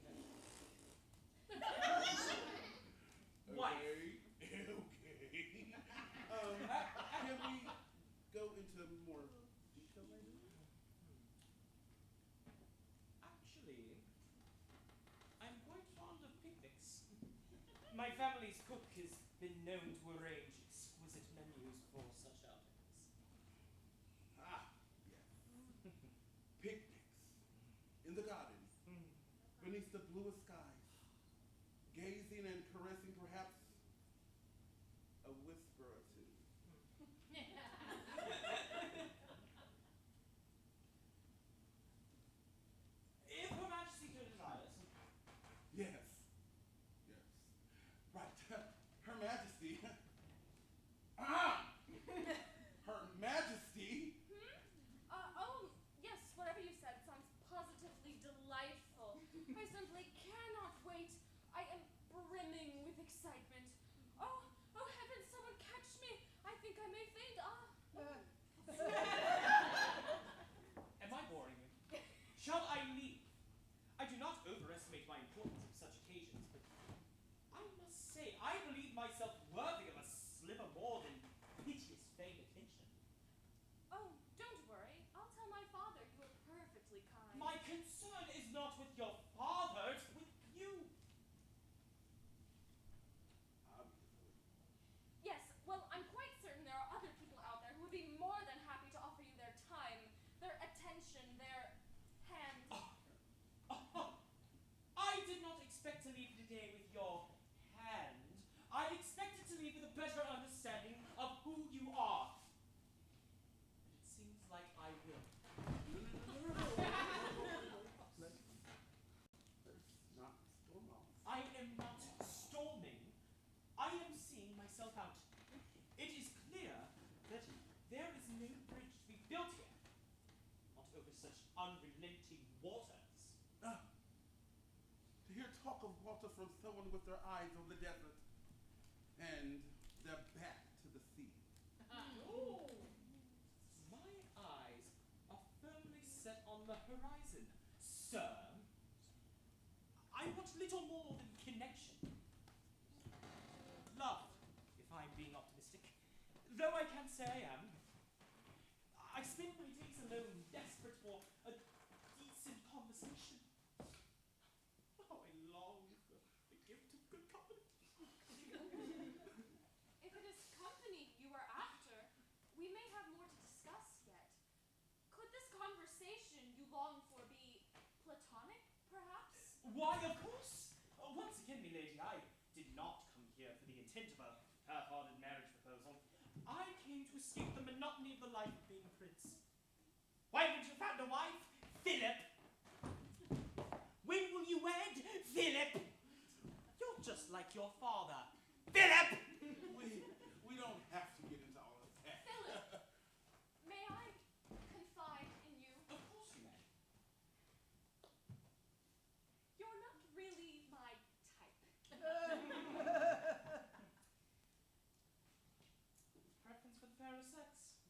wife. Okay. Can we go into more detail later? Actually, I'm quite fond of picnics. My family's cook has been known to arrange exquisite menus for such outings. Ah, yes. Picnics. In the garden. Beneath the bluest skies. Gazing and caressing perhaps a whisper or two. If Her Majesty so desires. Yes. Right. Her Majesty. Her Majesty. Oh, yes, whatever you said sounds positively delightful. I simply cannot wait. I am brimming with excitement. Oh, heavens, someone catch me. I think I may faint. Am I boring you? Shall I leave? I do not overestimate my importance of such occasions, but I must say, I believe myself worthy of a sliver more than piteous vain attention. Oh, don't worry. I'll tell my father you were perfectly kind. My concern is not with your father, it's with you. Obviously. Yes, well, I'm quite certain there are other people out there who would be more than happy to offer you their time, their attention, their hand. I did not expect to leave today with your hand. I expected to leave with a better understanding of who you are. But it seems like I will. No. such unrelenting waters. To hear talk of water from someone with their eyes on the desert and their back to the sea. Oh, my eyes are firmly set on the horizon, sir. I want little more than connection. Love, if I'm being optimistic. Though I can't say I am. I spend my days alone, desperate for a decent conversation. How I long for the gift of good company. If it is company you are after, we may have more to discuss yet. Could this conversation you long for be platonic, perhaps? Why, of course! Once again, milady, I did not come here for the intent of a half-hearted marriage proposal. I came to escape the monotony of the life of being a prince. Why haven't you found a wife, Philip? When will you wed, Philip? You're just like your father, Philip! We don't have to get into all of that. Philip, may I confide in you? Of course you may. You're not really my type. Preference for the fairer sex?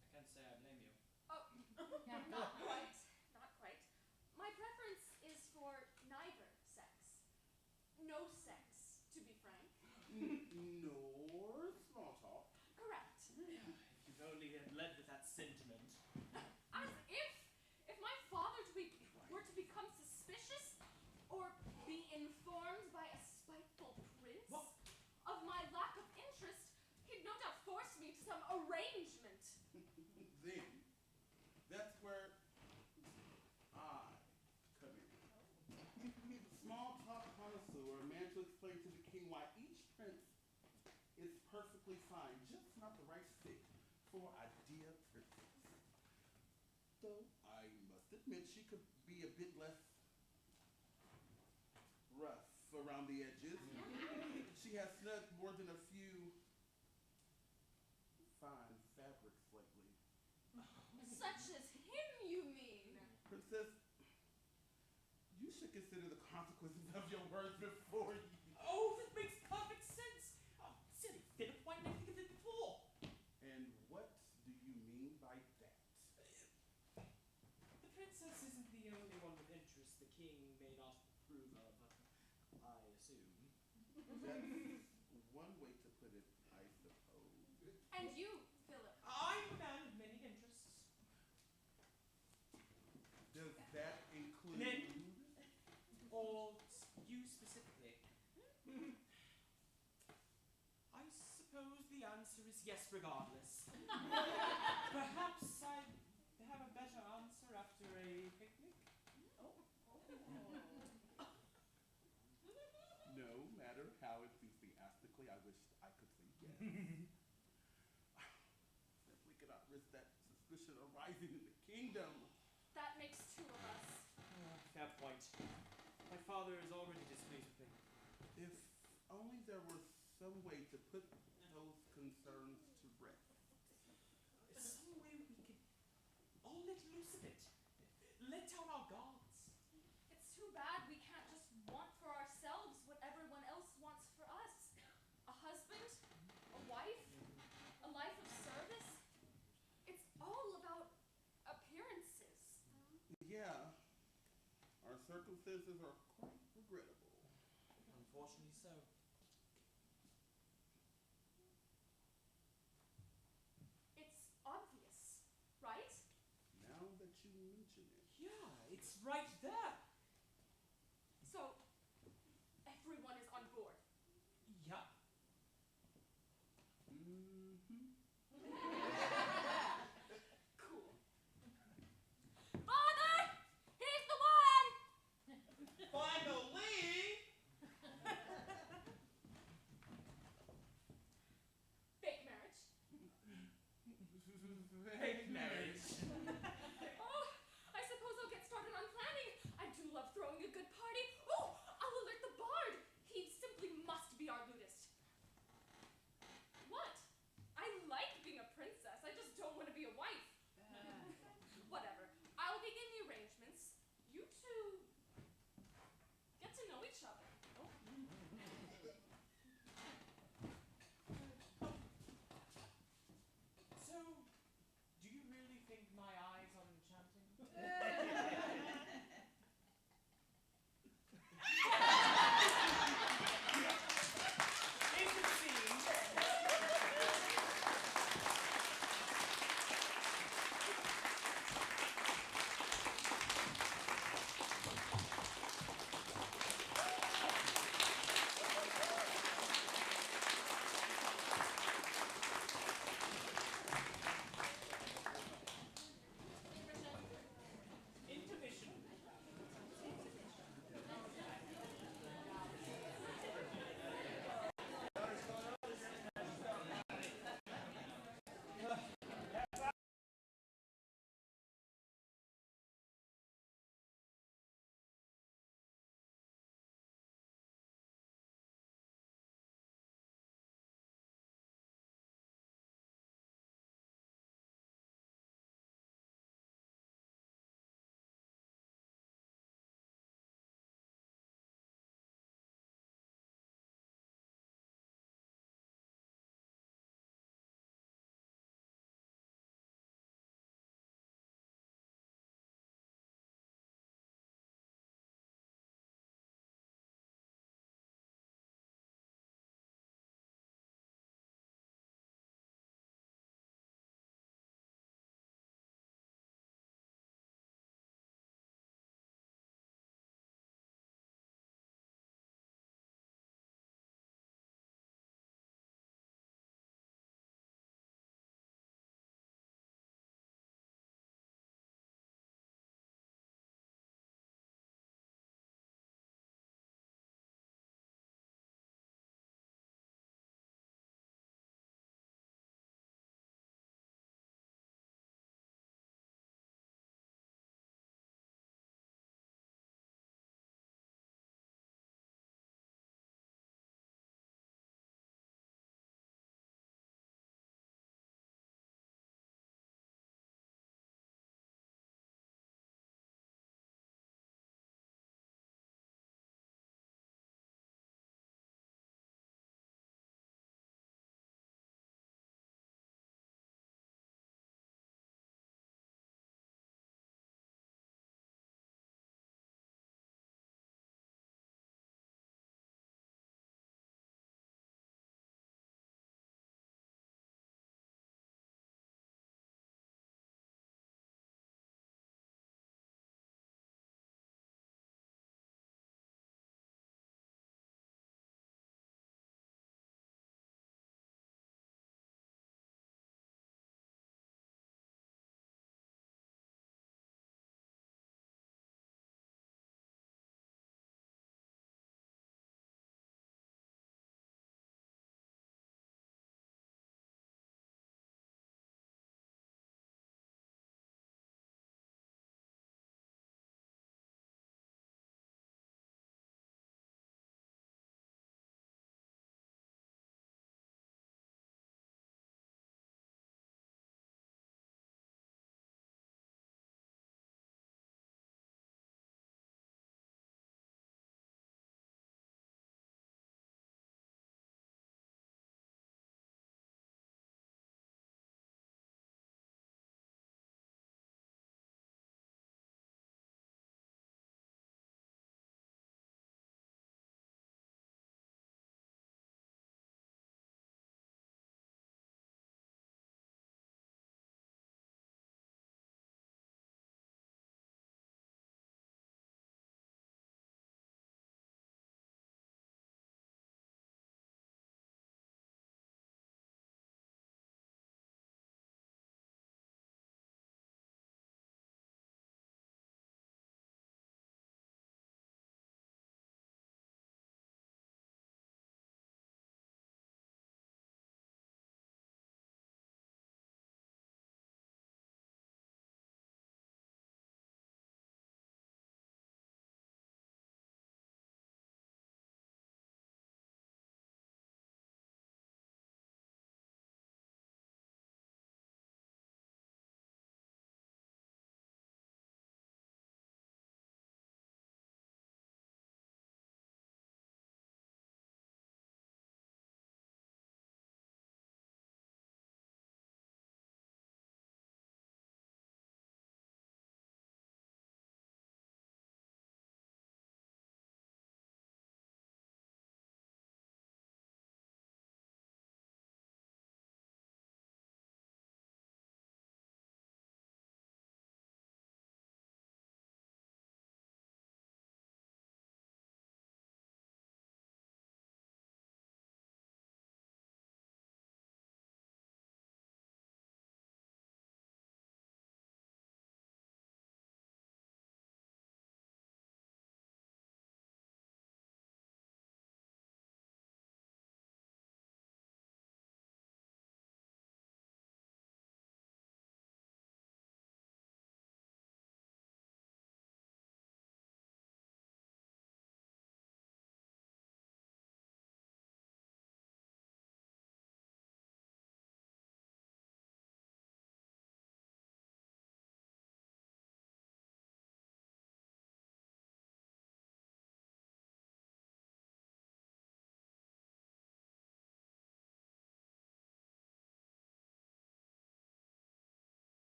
I can't say I blame you. Oh, not quite. Not quite. My preference is for neither sex. No sex, to be frank. Nor small talk. Correct. If you've only had led with that sentiment. As if my father were to become suspicious or be informed by a spiteful prince of my lack of interest, he'd no doubt force me to some arrangement. Then, that's where I come in. Small talk connoisseur, a man to explain to the king why each prince is perfectly fine, just not the right fit for a dear princess. Though I must admit she could be a bit less rough around the edges. She has snugged more than a few fine fabrics lately. Such as him, you mean? Princess, you should consider the consequences of your words before you... Oh, this makes perfect sense! Oh, silly Philip, why didn't I think of it before? And what do you mean by that? The princess isn't the only one with interest the king may not approve of, I assume. That's one way to put it, I suppose. And you, Philip. I'm a man of many interests. Does that include... Men? Or you specifically? I suppose the answer is yes regardless. Perhaps I'd have a better answer after a picnic? No matter how enthusiastically I wished I could say yes. Simply cannot risk that suspicion arising in the kingdom. That makes two of us. Fair point. My father is already displeased with me. If only there were some way to put those concerns to rest. Some way we could all let loose a bit. Let down our guards. It's too bad we can't just want for ourselves what everyone else wants for us. A husband, a wife, a life of service. It's all about appearances. Yeah, our circumstances are quite regrettable. Unfortunately so. It's obvious, right? Now that you mention it. Yeah, it's right there. So, everyone is on board. Yeah. Mm-hmm. Cool. Father! He's the one! Finally! Fake marriage. Fake marriage. Oh, I suppose I'll get started on planning. I do love throwing a good party. Oh, I'll alert the bard. He simply must be our ludist. What? I like being a princess. I just don't want to be a wife. Whatever.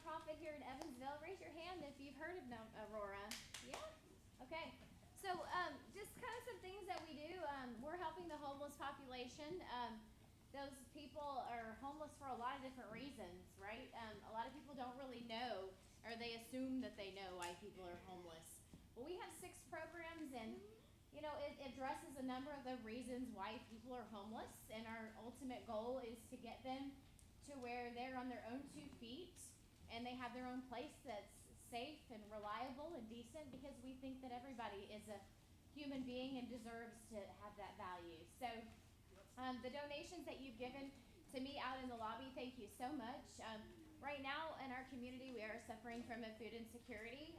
nonprofit here in Evansville. Raise your hand if you've heard of Aurora. Yeah? Okay. So just kind of some things that we do. We're helping the homeless population. Those people are homeless for a lot of different reasons, right? A lot of people don't really know, or they assume that they know why people are homeless. Well, we have 6 programs, and you know, it addresses a number of the reasons why people are homeless, and our ultimate goal is to get them to where they're on their own 2 feet, and they have their own place that's safe and reliable and decent, because we think that everybody is a human being and deserves to have that value. So the donations that you've given to me out in the lobby, thank you so much. Right now in our community, we are suffering from a food insecurity.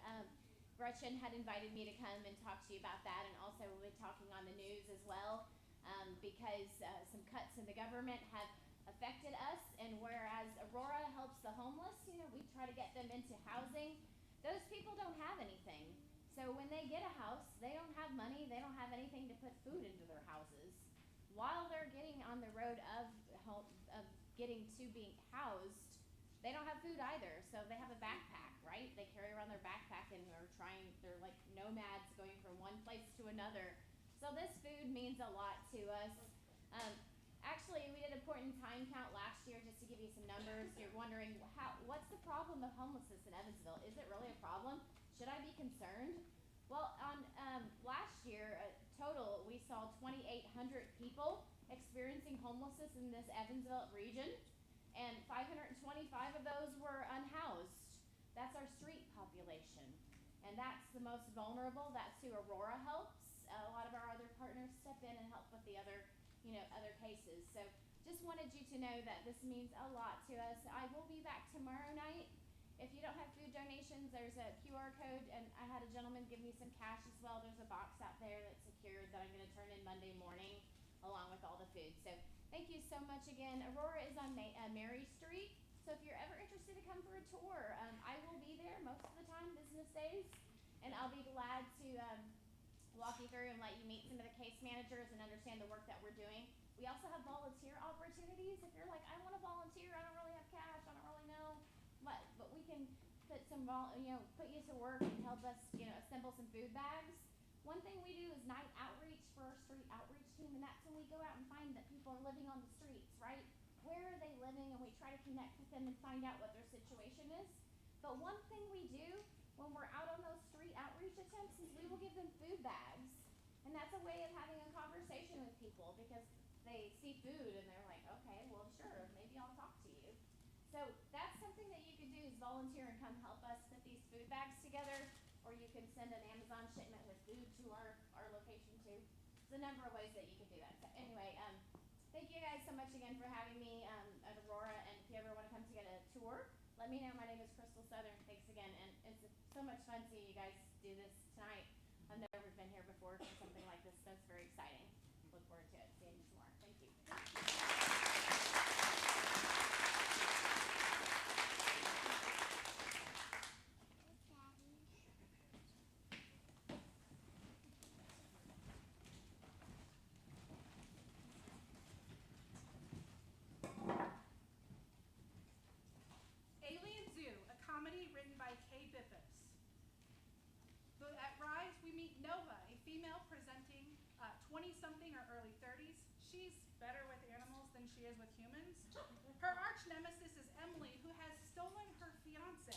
Gretchen had invited me to come and talk to you about that, and also we'll be talking on the news as well, because some cuts in the government have affected us, and whereas Aurora helps the homeless, you know, we try to get them into housing. Those people don't have anything. So when they get a house, they don't have money, they don't have anything to put food into their houses. While they're getting on the road of getting to being housed, they don't have food either. So they have a backpack, right? They carry around their backpack, and they're like nomads going from one place to another. So this food means a lot to us. Actually, we did a point in time count last year, just to give you some numbers. You're wondering, what's the problem of homelessness in Evansville? Is it really a problem? Should I be concerned? Well, on last year, total, we saw 2,800 people experiencing homelessness in this Evansville region, and 525 of those were unhoused. That's our street population, and that's the most vulnerable. That's who Aurora helps. A lot of our other partners step in and help with the other cases. So just wanted you to know that this means a lot to us. I will be back tomorrow night. If you don't have food donations, there's a QR code, and I had a gentleman give me some cash as well. There's a box out there that's secured that I'm going to turn in Monday morning along with all the food. So thank you so much again. Aurora is on Mary Street. So if you're ever interested to come for a tour, I will be there most of the time, business days, and I'll be glad to walk you through and let you meet some of the case managers and understand the work that we're doing. We also have volunteer opportunities. If you're like, I want to volunteer, I don't really have cash, I don't really know, but we can put put you to work and help us, assemble some food bags. One thing we do is night outreach for our street outreach team, and that's when we go out and find that people are living on the streets, right? Where are they living? And we try to connect with them and find out what their situation is. But one thing we do when we're out on those street outreach attempts is we will give them food bags. And that's a way of having a conversation with people, because they see food and they're like, okay, well, sure, maybe I'll talk to you. So that's something that you can do, is volunteer and come help us put these food bags together, or you can send an Amazon shipment with food to our location too. There's a number of ways that you can do that. So anyway, thank you guys so much again for having me at Aurora, and if you ever want to come to get a tour, let me know. My name is Crystal Southern. Thanks again, and it's so much fun seeing you guys do this tonight. I've never been here before for something like this, so it's very exciting. Look forward to it. Seeing you tomorrow. Thank you. Alien Zoo, a comedy written by Kaye Bippus. At Rise, we meet Nova, a female presenting 20-something or early 30s. She's better with animals than she is with humans. Her arch nemesis is Emily, who has stolen her fiance.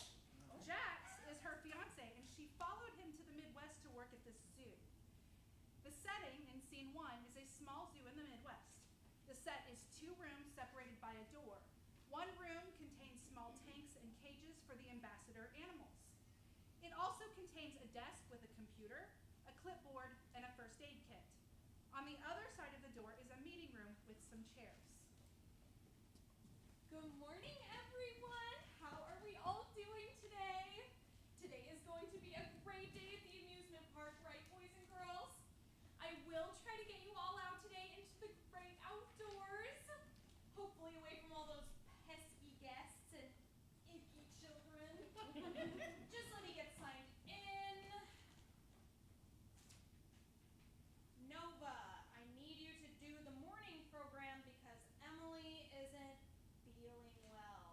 Jax is her fiance, and she followed him to the Midwest to work at this zoo. The setting in scene 1 is a small zoo in the Midwest. The set is 2 rooms separated by a door. One room contains small tanks and cages for the ambassador animals. It also contains a desk with a computer, a clipboard, and a first aid kit. On the other side of the door is a meeting room with some chairs. Good morning, everyone. How are we all doing today? Today is going to be a great day at the amusement park, right, boys and girls? I will try to get you all out today into the great outdoors. Hopefully away from all those pesky guests and icky children. Just let me get signed in. Nova, I need you to do the morning program because Emily isn't feeling well.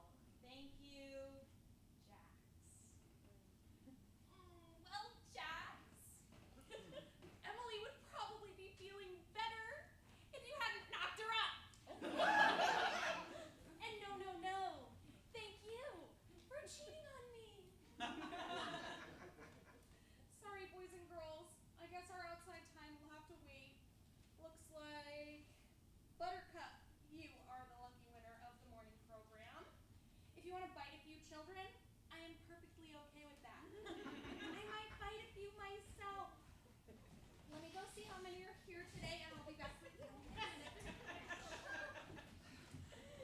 here today, and I'll be back for you.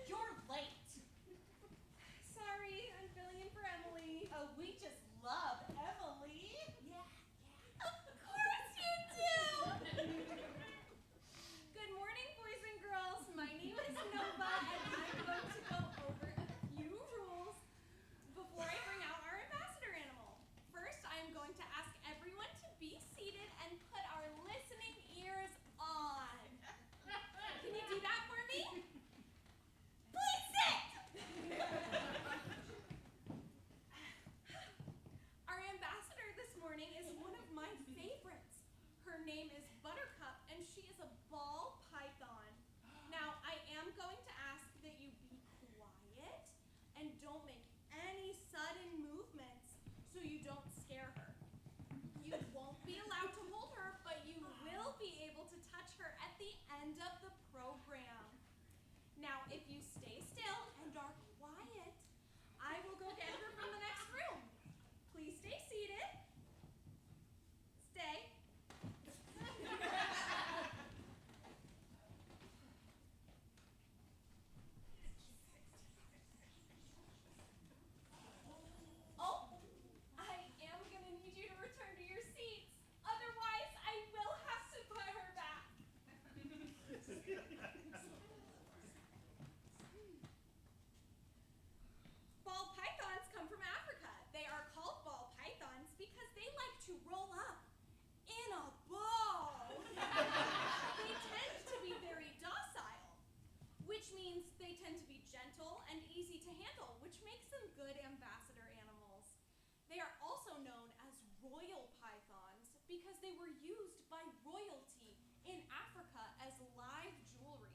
You're late. Sorry, I'm filling in for Emily. Oh, we just love Emily. Yeah. Of course you do! Good morning, boys and girls. My name is Nova, and I'm going to go over a few rules before I bring out our ambassador animal. First, I am going to ask everyone to be seated and put our listening ears on. Can you do that for me? Please sit! Our ambassador this morning is one of my favorites. Her name is Buttercup, and she is a ball python. Now, I am going to ask that you be quiet and don't make any sudden movements so you don't scare her. You won't be allowed to hold her, but you will be able to touch her at the end of the program. Now, if you stay still and are quiet, I will go get her from the next room. Please stay seated. Stay. Oh, I am going to need you to return to your seats. Otherwise, I will have to put her back. Ball pythons come from Africa. They are called ball pythons because they like to roll up in a ball. They tend to be very docile, which means they tend to be gentle and easy to handle, which makes them good ambassador animals. They are also known as royal pythons because they were used by royalty in Africa as live jewelry.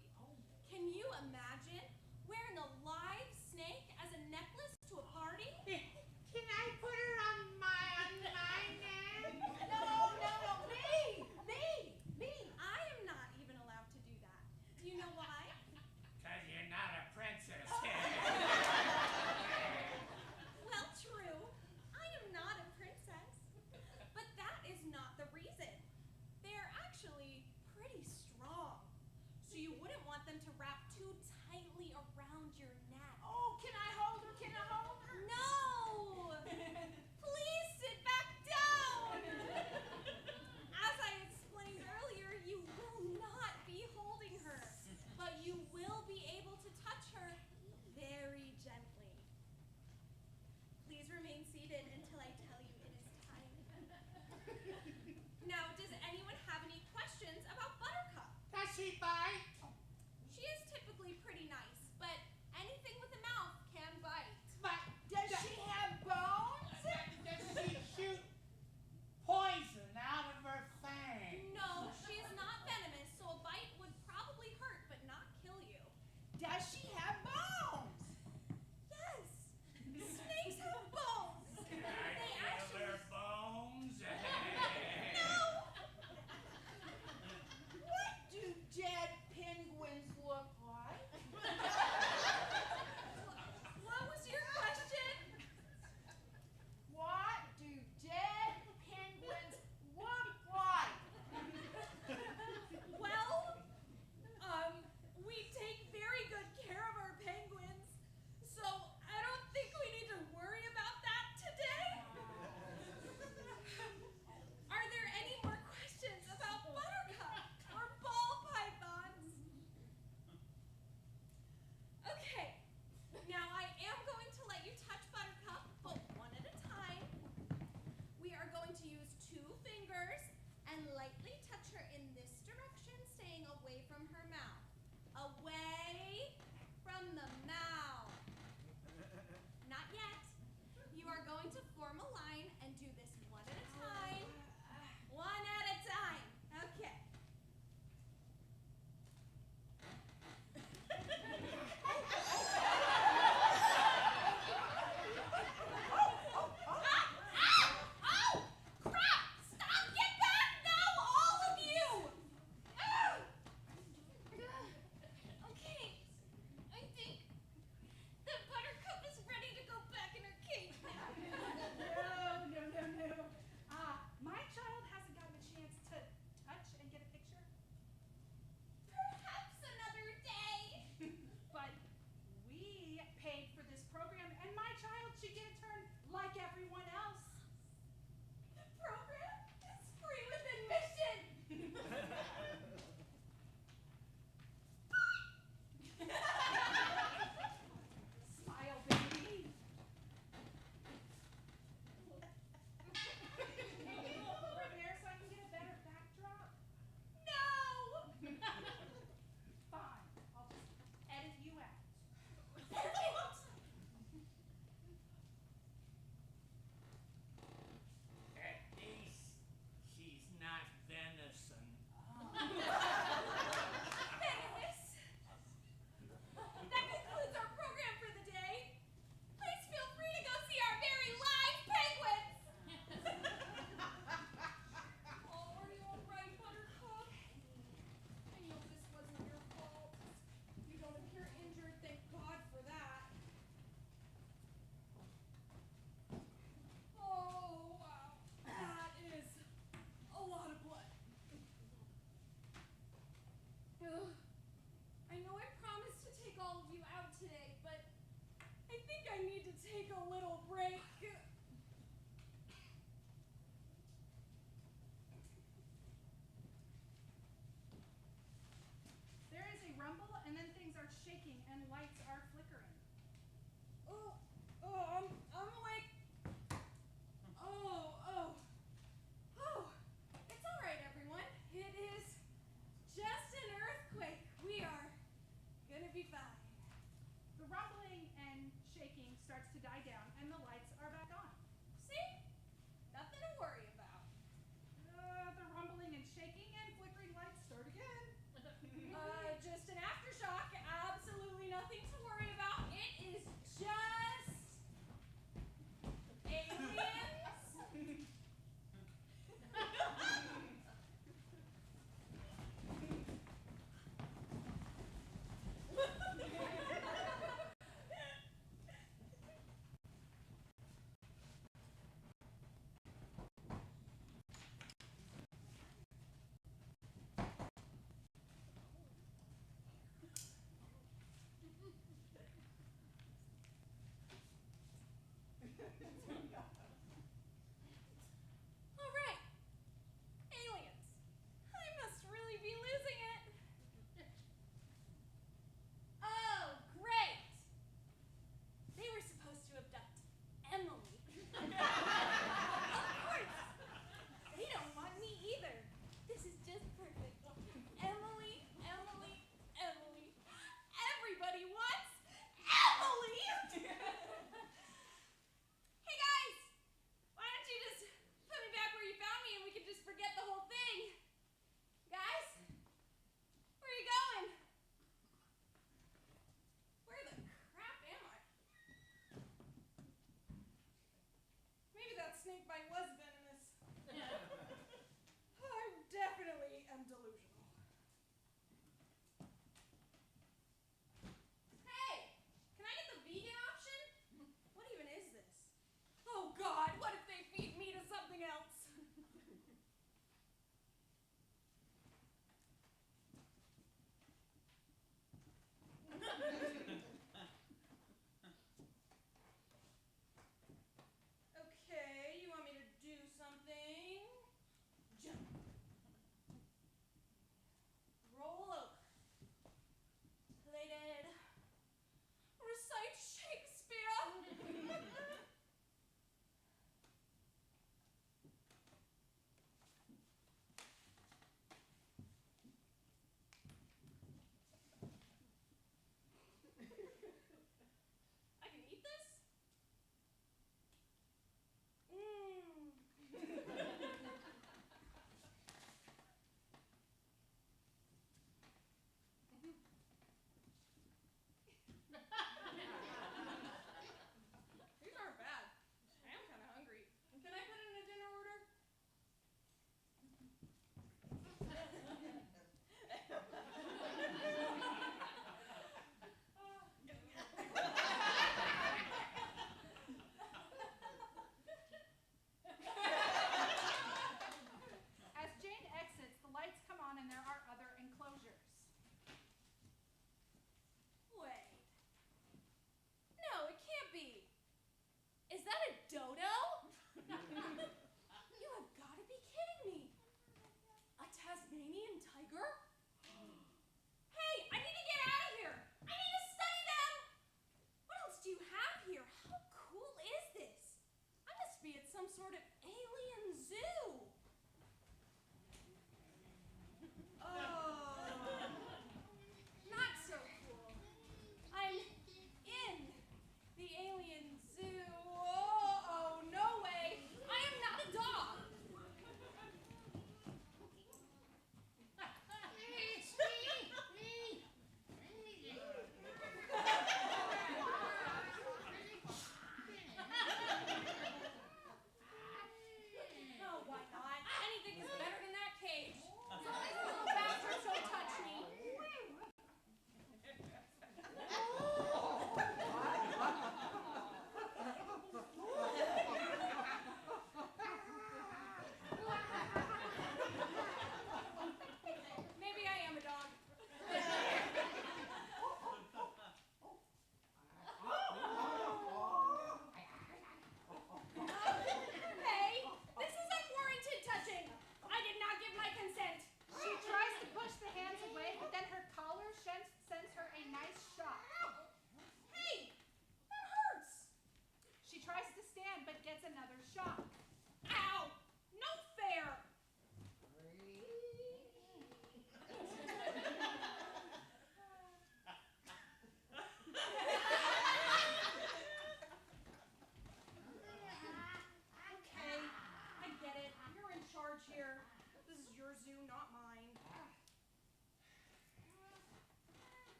Can you imagine wearing a live snake as a necklace to a party? Can I put her on my neck? No, me! I am not even allowed to do that. Do you know why? Because you're not a princess. Well, true. I am not a princess. But that is not the reason. They are actually pretty strong. So you wouldn't want them to wrap too tightly around your neck. Oh, can I hold her? No! Please sit back down! As I explained earlier, you will not be holding her, but you will be able to touch her very gently. Please remain seated until I tell you it is time. Now, does anyone have any questions about Buttercup? Does she bite? She is typically pretty nice, but anything with a mouth can bite. But does she have bones? Does she shoot poison out of her fang? No, she is not venomous, so a bite would probably hurt but not kill you. Does she have bones? Yes, snakes have bones. They actually... bones? No! What do dead penguins look like? today, but I think I need to take a little break. There is a rumble, and then things are shaking, and lights are flickering. I'm awake. It's all right, everyone. It is just an earthquake. We are gonna be fine. The rumbling and shaking starts to die down, and the lights are back on. See? Nothing to worry about. The rumbling and shaking and flickering lights start again. Just an aftershock. Absolutely nothing to worry about. It is just aliens.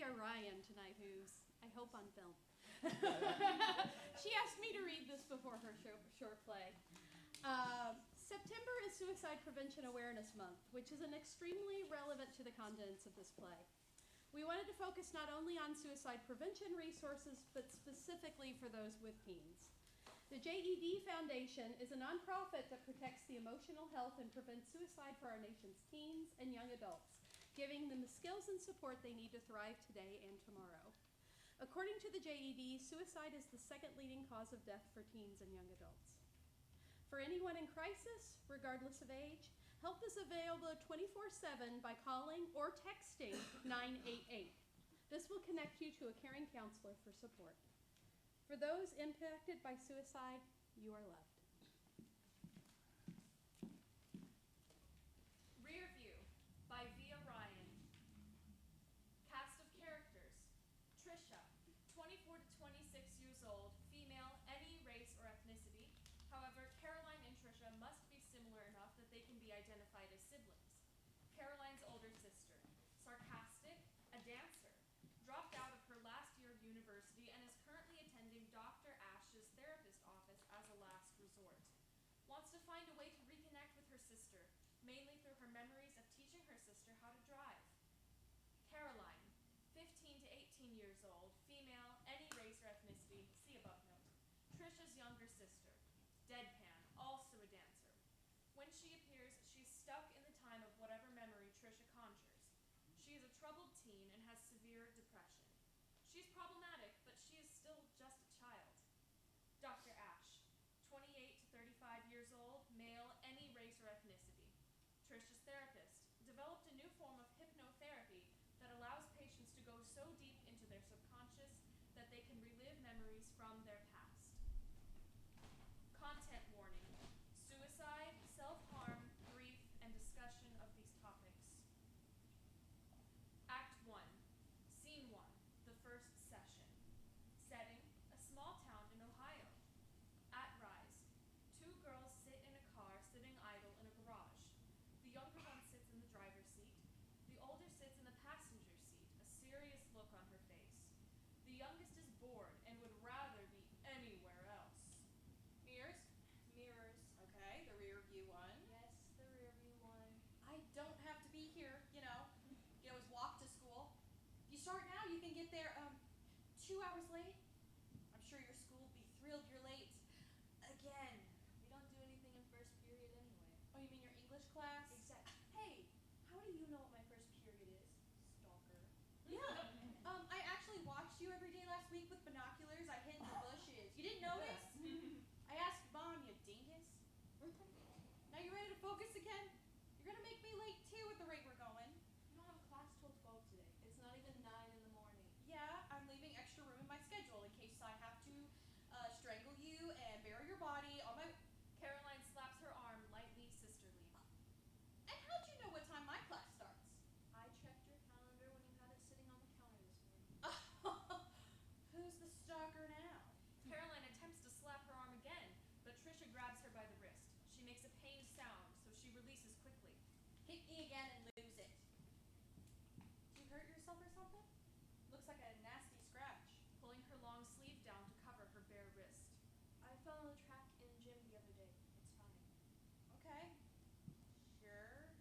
Via Ryan tonight, who's, I hope, on film. She asked me to read this before her short play. September is Suicide Prevention Awareness Month, which is extremely relevant to the contents of this play. We wanted to focus not only on suicide prevention resources, but specifically for those with teens. The JED Foundation is a nonprofit that protects the emotional health and prevents suicide for our nation's teens and young adults, giving them the skills and support they need to thrive today and tomorrow. According to the JED, suicide is the second leading cause of death for teens and young adults. For anyone in crisis, regardless of age, help is available 24/7 by calling or texting 988. This will connect you to a caring counselor for support. For those impacted by suicide, you are loved. Rearview by Via Ryan. Cast of characters. Trisha, 24 to 26 years old, female, any race or ethnicity. However, Caroline and Trisha must be similar enough that they can be identified as siblings. Caroline's older sister. Sarcastic, a dancer. Dropped out of her last year of university and is currently attending Dr. Ash's therapist office as a last resort. Wants to find a way to reconnect with her sister, mainly through her memories of teaching her sister how to drive. Caroline, 15 to 18 years old, female, any race or ethnicity, see above note. Trisha's younger sister. Deadpan, also a dancer. When she appears, she's stuck in the time of whatever memory Trisha conjures. She is a troubled teen and has severe depression. She's problematic, but she is still just a child. Dr. Ash, 28 to 35 years old, male, any race or ethnicity. Trisha's therapist, developed a new form of hypnotherapy that allows patients to go so deep into their subconscious that they can relive memories from their past. Content warning: suicide, self-harm, grief, and discussion of these topics. Act 1. Scene 1. The first session. Setting: a small town in Ohio. At rise. Two girls sit in a car sitting idle in a garage. The younger one sits in the driver's seat. The older sits in the passenger seat, a serious look on her face. The youngest is bored and would rather be anywhere else. Mirrors? Mirrors. Okay, the rear view one. Yes, the rear view one. I don't have to be here, you know. You can always walk to school. If you start now, you can get there 2 hours late. I'm sure your school will be thrilled you're late. Again. We don't do anything in first period anyway. Oh, you mean your English class? Exactly. Hey, how do you know what my first period is? Stalker. Yeah. I actually watched you every day last week with binoculars. I hid in the bushes. You didn't notice? I asked Mom, you dingus. Now you ready to focus again? You're gonna make me late too at the rate we're going. You don't have a class till 12 today. It's not even 9 in the morning. Yeah, I'm leaving extra room in my schedule in case I have to strangle you and bury your body on my... Caroline slaps her arm lightly, sisterly. And how'd you know what time my class starts? I checked your calendar when you had it sitting on the counter this morning. Who's the stalker now? Caroline attempts to slap her arm again, but Trisha grabs her by the wrist. She makes a pained sound, so she releases quickly. Hit me again and lose it. Did you hurt yourself or something? Looks like a nasty scratch. Pulling her long sleeve down to cover her bare wrist. I fell on the track in gym the other day. It's fine. Okay. Sure.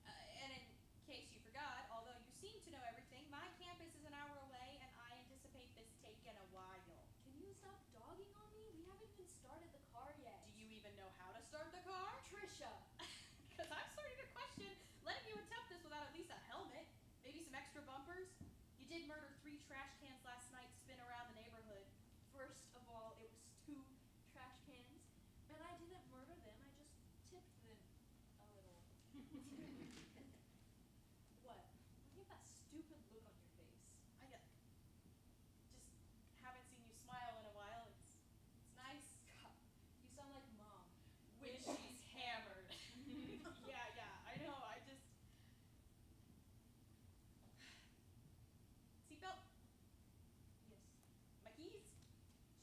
And in case you forgot, although you seem to know everything, my campus is an hour away and I anticipate this taking a while. Can you stop dogging on me? We haven't even started the car yet. Do you even know how to start the car? Trisha! Because I'm starting to question letting you attempt this without at least a helmet. Maybe some extra bumpers. You did murder 3 trash cans last night, spin around the neighborhood. First of all, it was 2 trash cans, and I didn't murder them. I just tipped them a little. What? Look at that stupid look on your face. I just haven't seen you smile in a while. It's nice. God, you sound like Mom. When she's hammered. Yeah, I know. Seatbelt? Yes. My keys?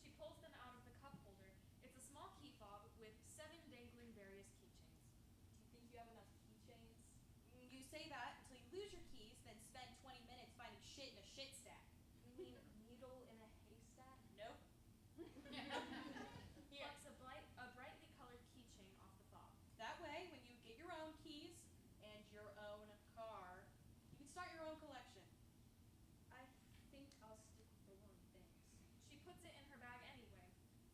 She pulls them out of the cup holder. It's a small key fob with 7 dangling various keychains. Do you think you have enough keychains? shit in a shit stack. You mean needle in a haystack? Nope. Here. Plucks a brightly colored keychain off the fob. That way, when you get your own keys and your own car, you can start your own collection. I think I'll stick with the one, thanks. She puts it in her bag anyway,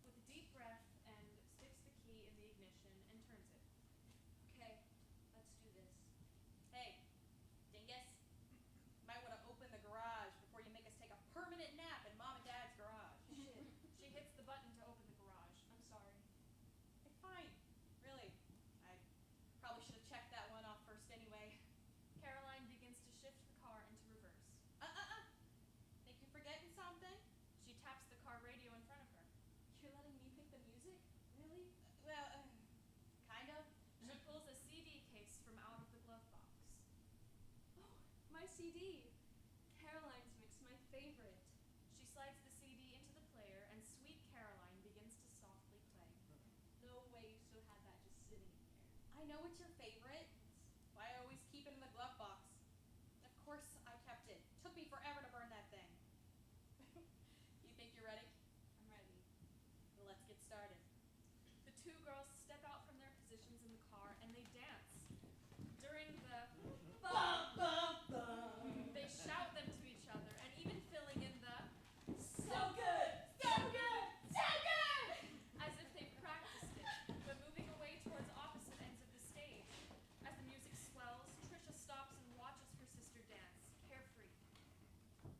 with a deep breath, and sticks the key in the ignition and turns it. Okay, let's do this. Hey, dingus. Might want to open the garage before you make us take a permanent nap in Mom and Dad's garage. Shit. She hits the button to open the garage. I'm sorry. It's fine. Really. I probably should have checked that one off first anyway. Caroline begins to shift the car into reverse. Think you're forgetting something? She taps the car radio in front of her. You're letting me pick the music? Really? Well, kind of. She pulls a CD case from out of the glove box. Oh, my CD. Caroline's mix, my favorite. She slides the CD into the player, and sweet Caroline begins to softly play. No way you still had that just sitting in there. I know it's your favorite. That's why I always keep it in the glove box. Of course I kept it. Took me forever to burn that thing. You think you're ready? I'm ready. Well, let's get started. The two girls step out from their positions in the car, and they dance. During the bum, bum, bum, they shout them to each other, and even filling in the so good, so good, so good, as if they practiced it, but moving away towards opposite ends of the stage. As the music swells, Trisha stops and watches her sister dance, carefree.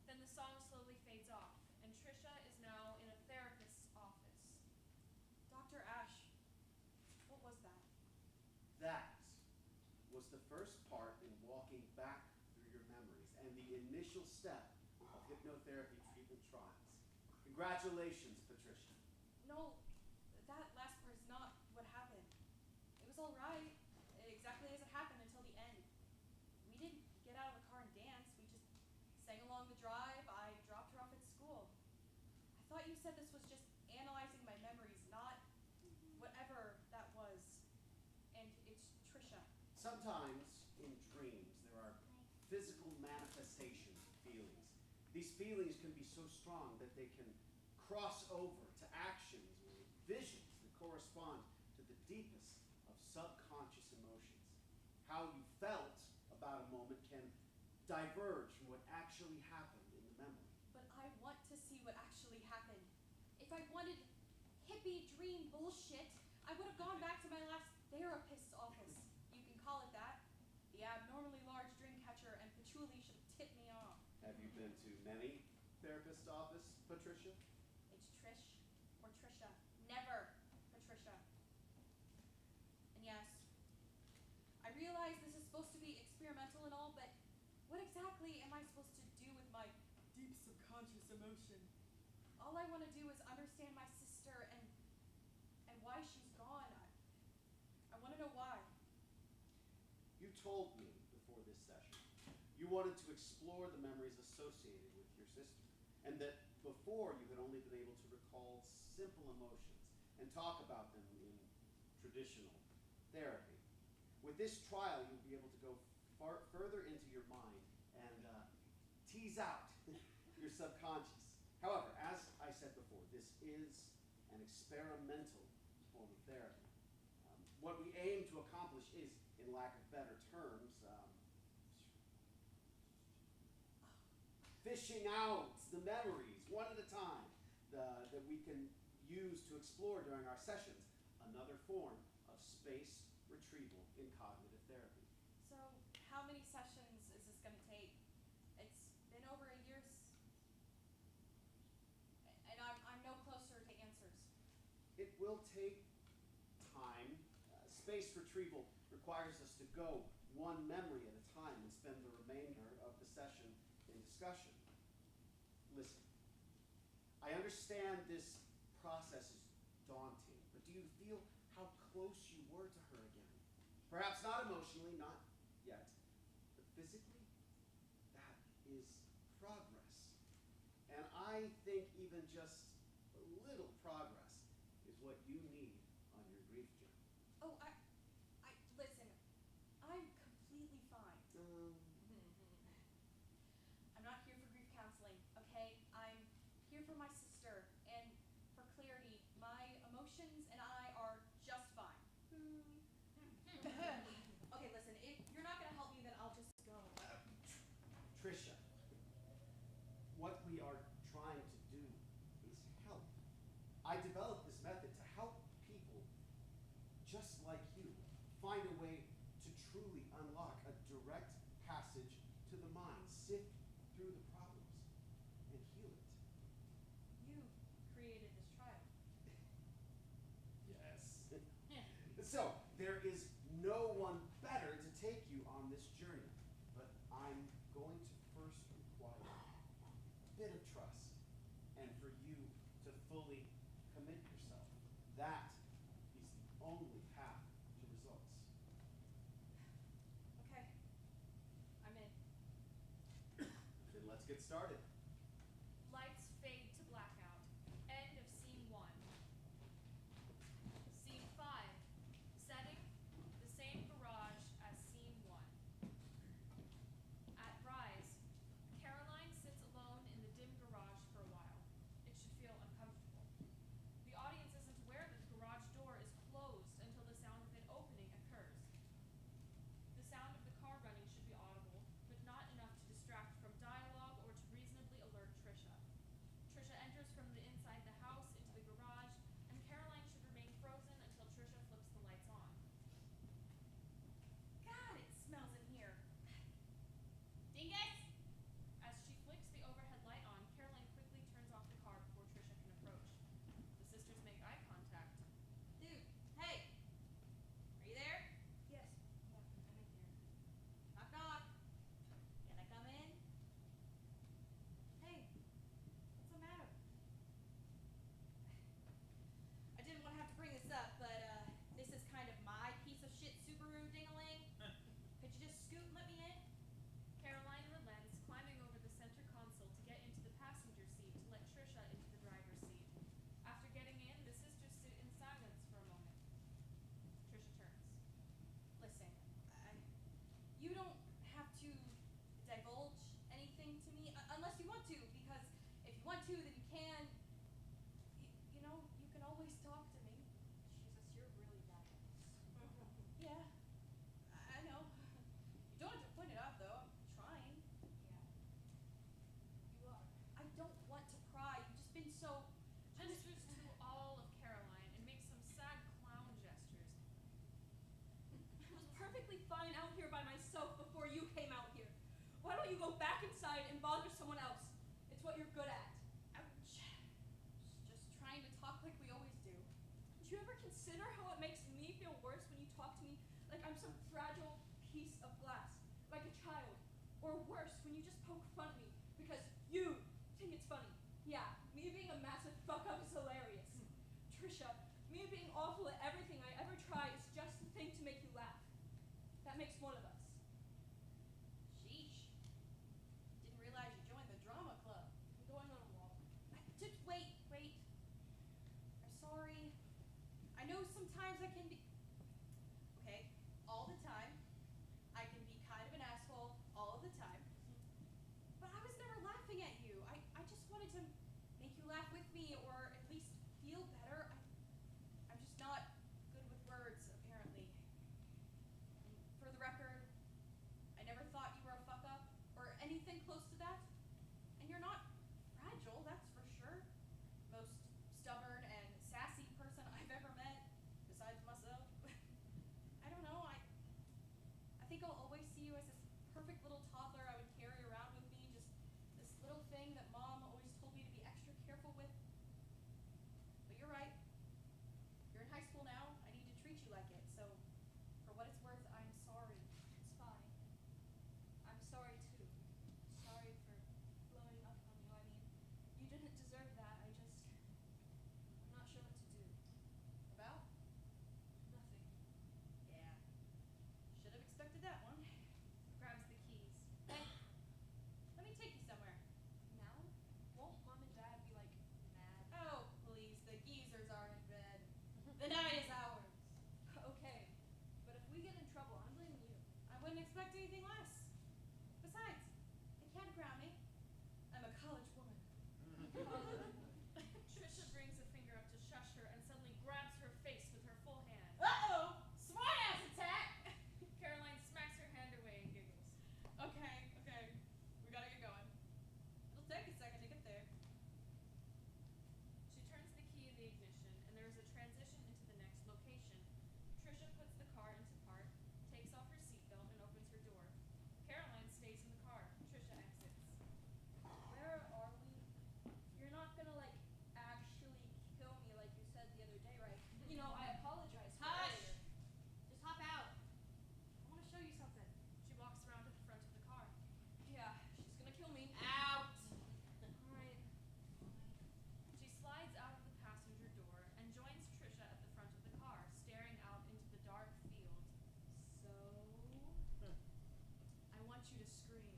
Then the song slowly fades off, and Trisha is now in a therapist's office. Dr. Ash, what was that? That was the first part in walking back through your memories and the initial step of hypnotherapy treatment trials. Congratulations, Patricia. No, that last part's not what happened. It was all right, exactly as it happened until the end. We didn't get out of the car and dance. We just sang along the drive. I dropped her off at school. I thought you said this was just analyzing my memories, not whatever that was. And it's Trisha. Sometimes in dreams there are physical manifestations of feelings. These feelings can be so strong that they can cross over to actions or visions that correspond to the deepest of subconscious emotions. How you felt about a moment can diverge from what actually happened in the memory. But I want to see what actually happened. If I wanted hippie dream bullshit, I would have gone back to my last therapist's office. You can call it that. The abnormally large dream catcher and patchouli should have tipped me off. Have you been to many therapist office, Patricia? It's Trish or Trisha. Never Patricia. And yes, I realize this is supposed to be experimental and all, but what exactly am I supposed to do with my deep subconscious emotion? All I want to do is understand my sister and why she's gone. I want to know why. You told me before this session you wanted to explore the memories associated with your sister, and that before you had only been able to recall simple emotions and talk about them in traditional therapy. With this trial, you'll be able to go further into your mind and tease out your subconscious. However, as I said before, this is an experimental form of therapy. What we aim to accomplish is, in lack of better terms, fishing out the memories one at a time that we can use to explore during our sessions. Another form of space retrieval in cognitive therapy. So, how many sessions is this going to take? It's been over a year, and I'm no closer to answers. It will take time. Space retrieval requires us to go one memory at a time and spend the remainder of the session in discussion. Listen, I understand this process is daunting, but do you feel how close you were to her again? Perhaps not emotionally, not yet, but physically, that is progress. And I think even just a little progress is what you need on your grief journey. Oh, listen, I'm completely fine. I'm not here for emotions and I are just fine. Okay, listen, if you're not gonna help me, then I'll just go. Trisha, what we are trying to do is help. I developed this method to help people just like you find a way to truly unlock a direct passage to the mind, sift through the problems, and heal it. You created this trial. Yes. So, there is no one better to take you on this journey, but I'm going to first require a bit of trust, and for you to fully commit yourself. That is the only path to results. Okay. I'm in. Then let's get started. Lights fade to blackout. End of scene 1. Scene 5. Setting, the same garage as scene 1. At Rise, Caroline sits alone in the dim garage for a while. It should feel uncomfortable. The audience isn't aware that the garage door is closed until the sound of it opening occurs. The sound of the car running should be audible, but not enough to distract from dialogue or to reasonably alert Trisha. Trisha enters from the inside the house into the garage, and Caroline should remain frozen until Trisha flips the lights on. God, it smells in here. Dingus! As she flicks the overhead light on, Caroline quickly turns off the car before Trisha can approach. The sisters make eye contact. Dude, hey! Are you there? Yes. Yeah, I'm in here. Knock, knock. Can I come in? Hey, what's the matter? I didn't want to have to bring this up, but this is kind of my piece of shit Subaru ding-a-ling. Could you just scoot and let me in? Caroline relents, climbing over the center console to get into the passenger seat to let Trisha into the driver's seat. After getting in, the sisters sit in silence for a moment. Trisha turns. Listen, you don't have to divulge anything to me unless you want to, because if you want to, then you can. You know, you can always talk to me. Jesus, you're really bad at this. Yeah, I know. You don't have to point it out, though. I'm trying. Yeah. You are. I don't want to cry. You've just been so. Gestures to all of Caroline and makes some sad clown gestures. I was perfectly fine out here by myself before you came out here. Why don't you go back inside and bother someone else? It's what you're good at. Ouch. Just trying to talk like we always do. Did you ever consider how it makes me feel worse when you talk to me like I'm some fragile piece of glass, like a child? Or worse, when you just poke fun at me because you think it's funny. Yeah, me being a massive fuck-up is hilarious. Trisha, me being awful at everything I ever try is just the thing to make you laugh. That makes one of us. Sheesh. Didn't realize you joined the drama club. I'm going on a walk. Just wait. I'm sorry. I know sometimes I can be... Okay, all the time. I can be kind of an asshole all of the time. But I was never laughing at you. I just wanted to make you laugh with me or at least feel better. I'm just not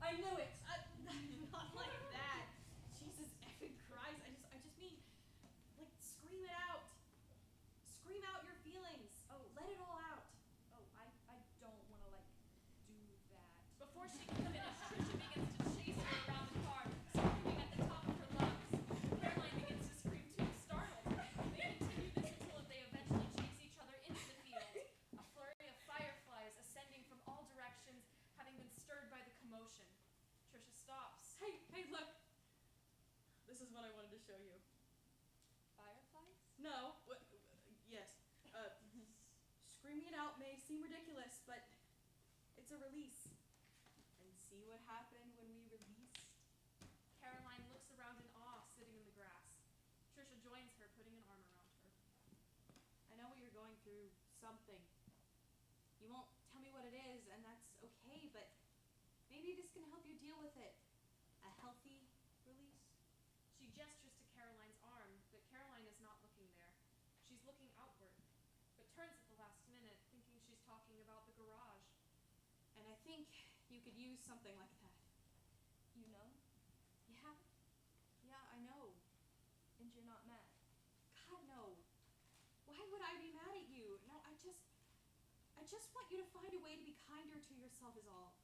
I knew it. Not like that. Jesus effing Christ. I just mean, like, scream it out. Scream out your feelings. Oh, let it all out. Oh, I don't want to, like, do that. Before she can finish, Trisha begins to chase her around the car, screaming at the top of her lungs. Caroline begins to scream too, startled. They continue this until they eventually chase each other into the field. A flurry of fireflies ascending from all directions, having been stirred by the commotion. Trisha stops. Hey, look. This is what I wanted to show you. Fireflies? No. Yes. Screaming it out may seem ridiculous, but it's a release. And see what happened when we released? Caroline looks around in awe, sitting in the grass. Trisha joins her, putting an arm around her. I know what you're going through. Something. You won't tell me what it is, and that's okay, but maybe this can help you deal with it. A healthy release. She gestures to Caroline's arm, but Caroline is not looking there. She's looking outward, but turns at the last minute, thinking she's talking about the garage. And I think you could use something like that. You know? Yeah. Yeah, I know. And you're not mad? God, no. Why would I be mad at you? No, I just want you to find a way to be kinder to yourself is all.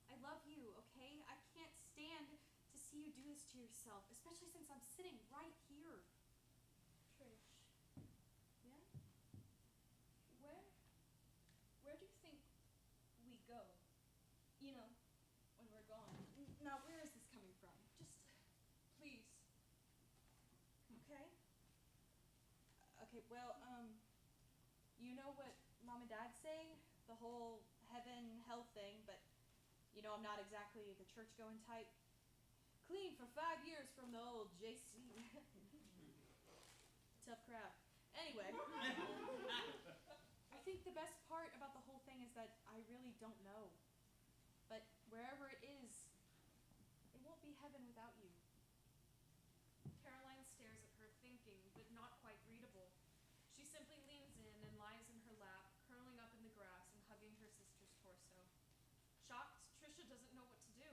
I love you, okay? I can't stand to see you do this to yourself, especially since I'm sitting right here. Trish. Yeah? Where do you think we go? You know, when we're gone. Now, where is this coming from? Just, please. Okay. Okay, well, you know what Mom and Dad say? The whole heaven, hell thing, but you know I'm not exactly the church-going type. Clean for 5 years from the old JC. Tough crap. Anyway. I think the best part about the whole thing is that I really don't know. But wherever it is, it won't be heaven without you. Caroline stares at her, thinking, but not quite readable. She simply leans in and lies in her lap, curling up in the grass and hugging her sister's torso. Shocked, Trisha doesn't know what to do.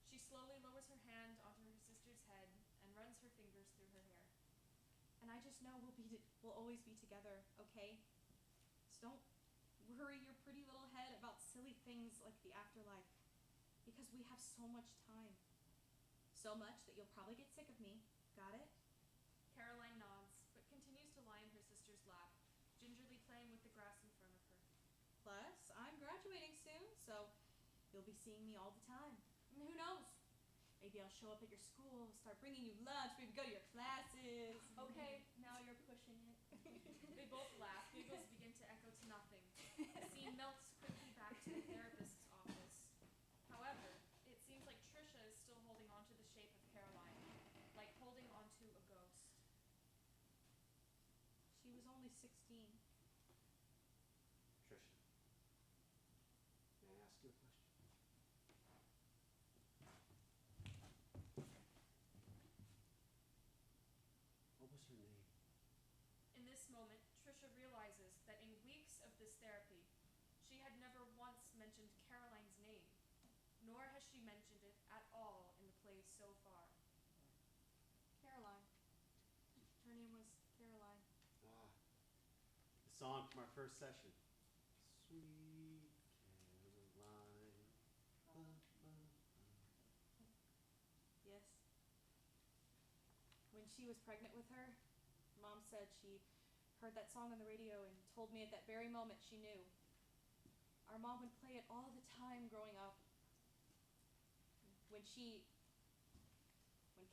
She slowly lowers her hand onto her sister's head and runs her fingers through her hair. And I just know we'll always be together, okay? So don't worry your pretty little head about silly things like the afterlife, because we have so much time. So much that you'll probably get sick of me. Got it? Caroline nods, but continues to lie in her sister's lap, gingerly playing with the grass in front of her. Plus, I'm graduating soon, so you'll be seeing me all the time. And who knows? Maybe I'll show up at your school, start bringing you lunch, maybe go to your classes. Okay, now you're pushing it. They both laugh. Giggles begin to echo to nothing. The scene melts quickly back to the therapist's office. However, it seems like Trisha is still holding on to the shape of Caroline, like holding onto a ghost. She was only 16. Trisha, may I ask you a question? What was her name? In this moment, Trisha realizes that in weeks of this therapy, she had never once mentioned Caroline's name, nor has she mentioned it at all in the play so far. Caroline. Her name was Caroline. Ah, the song from our first session. Sweet Caroline. Yes. When she was pregnant with her, Mom said she heard that song on the radio and told me at that very moment she knew. Our mom would play it all the time growing up. When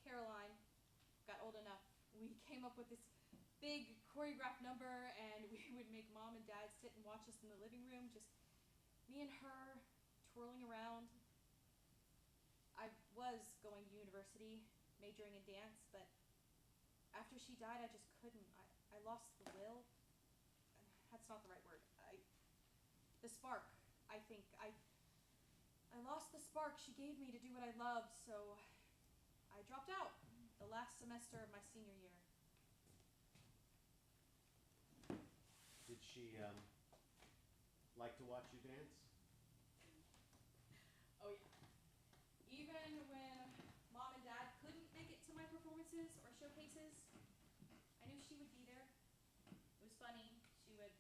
Caroline got old enough, we came up with this big choreographed number, and we would make Mom and Dad sit and watch us in the living room, just me and her twirling around. I was going to university, majoring in dance, but after she died, I just couldn't. I lost the will. That's not the right word. The spark, I think. I lost the spark she gave me to do what I loved, so I dropped out the last semester of my senior year. Did she like to watch you dance? Oh yeah. showcases. I knew she would be there. It was funny. She would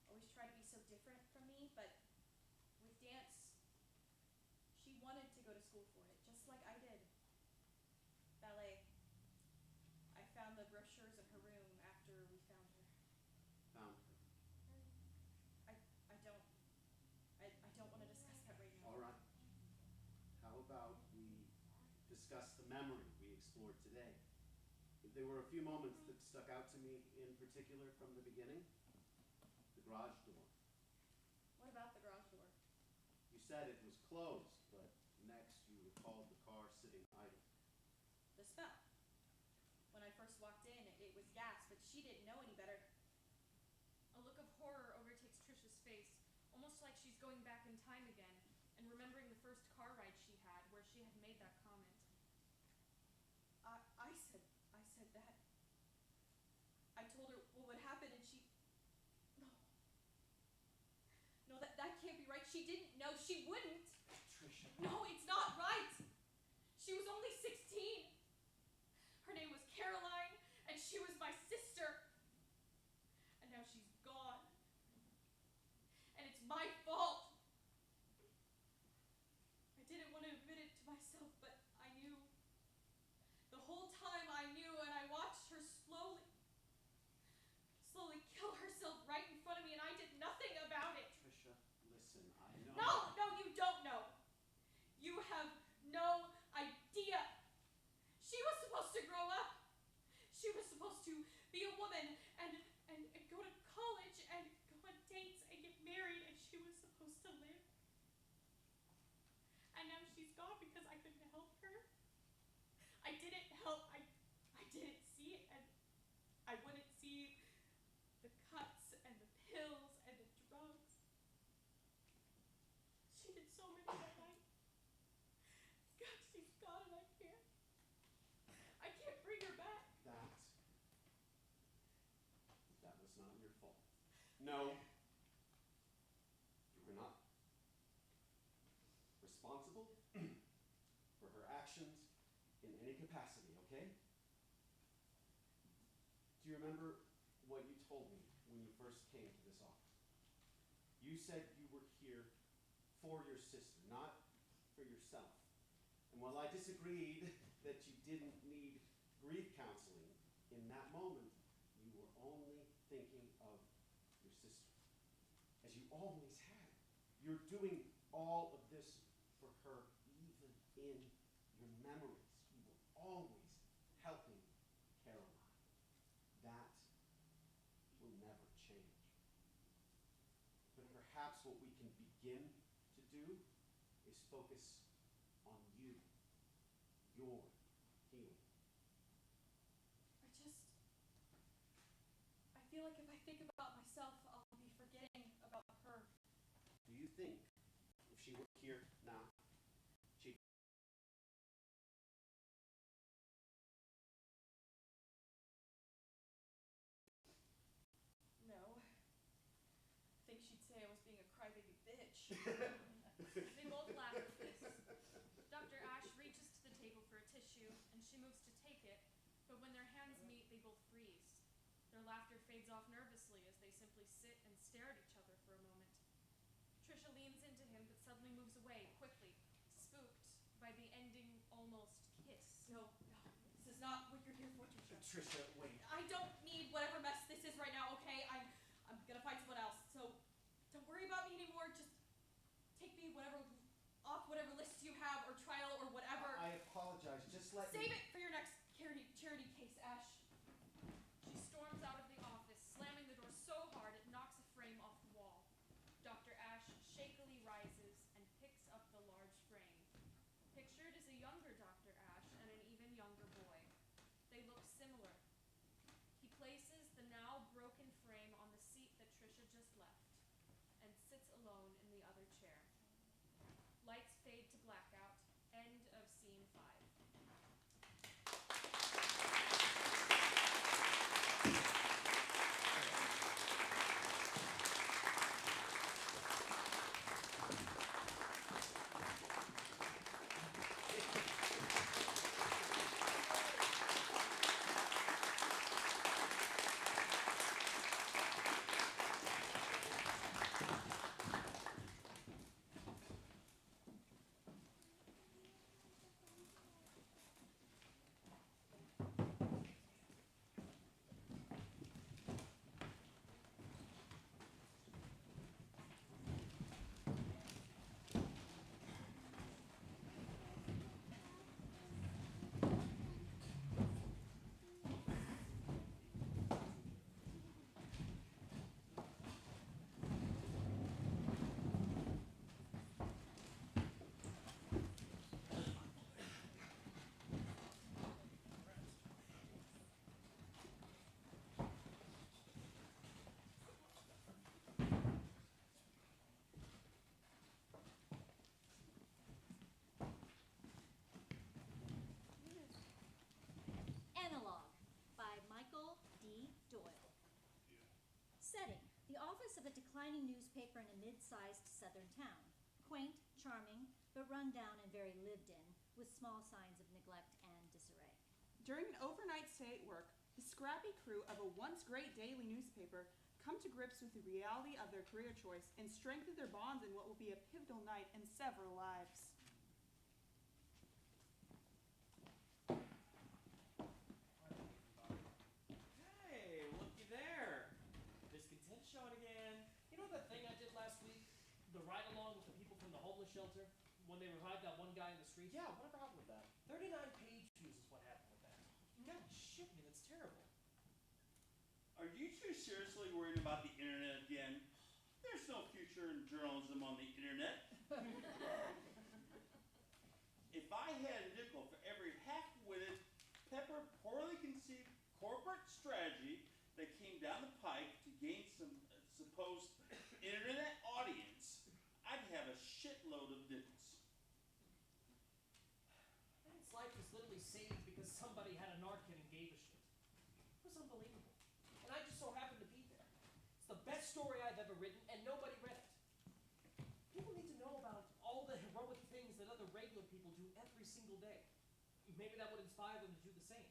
always try to be so different from me, but with dance, she wanted to go to school for it, just like I did. Ballet. I found the brochures in her room after we found her. Found her. I don't want to discuss that right now. All right. How about we discuss the memory we explored today? There were a few moments that stuck out to me in particular from the beginning. The garage door. What about the garage door? You said it was closed, but next you recalled the car sitting idle. The smell. When I first walked in, it was gas, but she didn't know any better. A look of horror overtakes Trisha's face, almost like she's going back in time again and remembering the first car ride she had where she had made that comment. I said that. I told her what would happen and she... No, that can't be right. She didn't know. She wouldn't. Trisha. No, it's not right. She was only 16. Her name was Caroline, and she was my sister. And now she's gone. And it's my fault. I didn't want to admit it to myself, but I knew. The whole time I knew, and I watched her slowly kill herself right in front of me, and I did nothing about it. Trisha, listen, I know. No, you don't know. You have no idea. She was supposed to grow up. She was supposed to be a woman and go to college and go on dates and get married, and she was supposed to live. And now she's gone because I couldn't help her. I didn't help. I didn't see it, and I wouldn't see the cuts and the pills and the drugs. She did so many that night. God, she's gone and I can't bring her back. That was not your fault. No. You were not responsible for her actions in any capacity, okay? Do you remember what you told me when you first came to this office? You said you were here for your sister, not for yourself. And while I disagreed that you didn't need grief counseling, in that moment, you were only thinking of your sister, as you always had. You're doing all of this for her, even in your memories. You were always helping Caroline. That will never change. But perhaps what we can begin to do is focus on you, your healing. I feel like if I think about myself, I'll be forgetting about her. Do you think if she were here now, she'd... No. I think she'd say I was being a crybaby bitch. They both laugh at this. Dr. Ash reaches to the table for a tissue, and she moves to take it, but when their hands meet, they both freeze. Their laughter fades off nervously as they simply sit and stare at each other for a moment. Trisha leans into him, but suddenly moves away, quickly, spooked by the ending almost kiss. No, this is not what you're here for, Trisha. Trisha, wait. I don't need whatever mess this is right now, okay? I'm gonna find someone else, so don't worry about me anymore. Just take me off whatever lists you have, or trial, or whatever. I apologize. Just let Save me... it for your next charity case, Ash. She storms out of the office, slamming the door so hard it knocks a frame off the wall. Dr. Ash shakily rises and picks up the large frame. Pictured is a younger Dr. Ash and an even younger boy. They look similar. He places the now broken frame on the seat that Trisha just left and sits alone in the other chair. Lights fade to blackout. End of scene 5. Setting: the office of a declining newspaper in a mid-sized southern town. Quaint, charming, but run down and very lived in, with small signs of neglect and disarray. During an overnight stay at work, the scrappy crew of a once great daily newspaper come to grips with the reality of their career choice and strengthen their bonds in what will be a pivotal night in several lives. Hey, looky there. Discontent showing again. You know that thing I did last week? The ride-along with the people from the homeless shelter? When they revived that one guy in the street? Yeah, whatever happened with that? 39 page views is what happened with that. God, shit, man, that's terrible. Are you two seriously worried about the internet again? There's no future in journalism on the internet. If I had a nickel for every half-witted, poorly conceived corporate strategy that came down the pike to gain some supposed internet audience, I'd have a shitload of nickels. Man's life was literally saved because somebody had a narcan and gave a shit. It was unbelievable. And I just so happened to be there. It's the best story I've ever written, and nobody read it. People need to know about all the heroic things that other regular people do every single day. Maybe that would inspire them to do the same.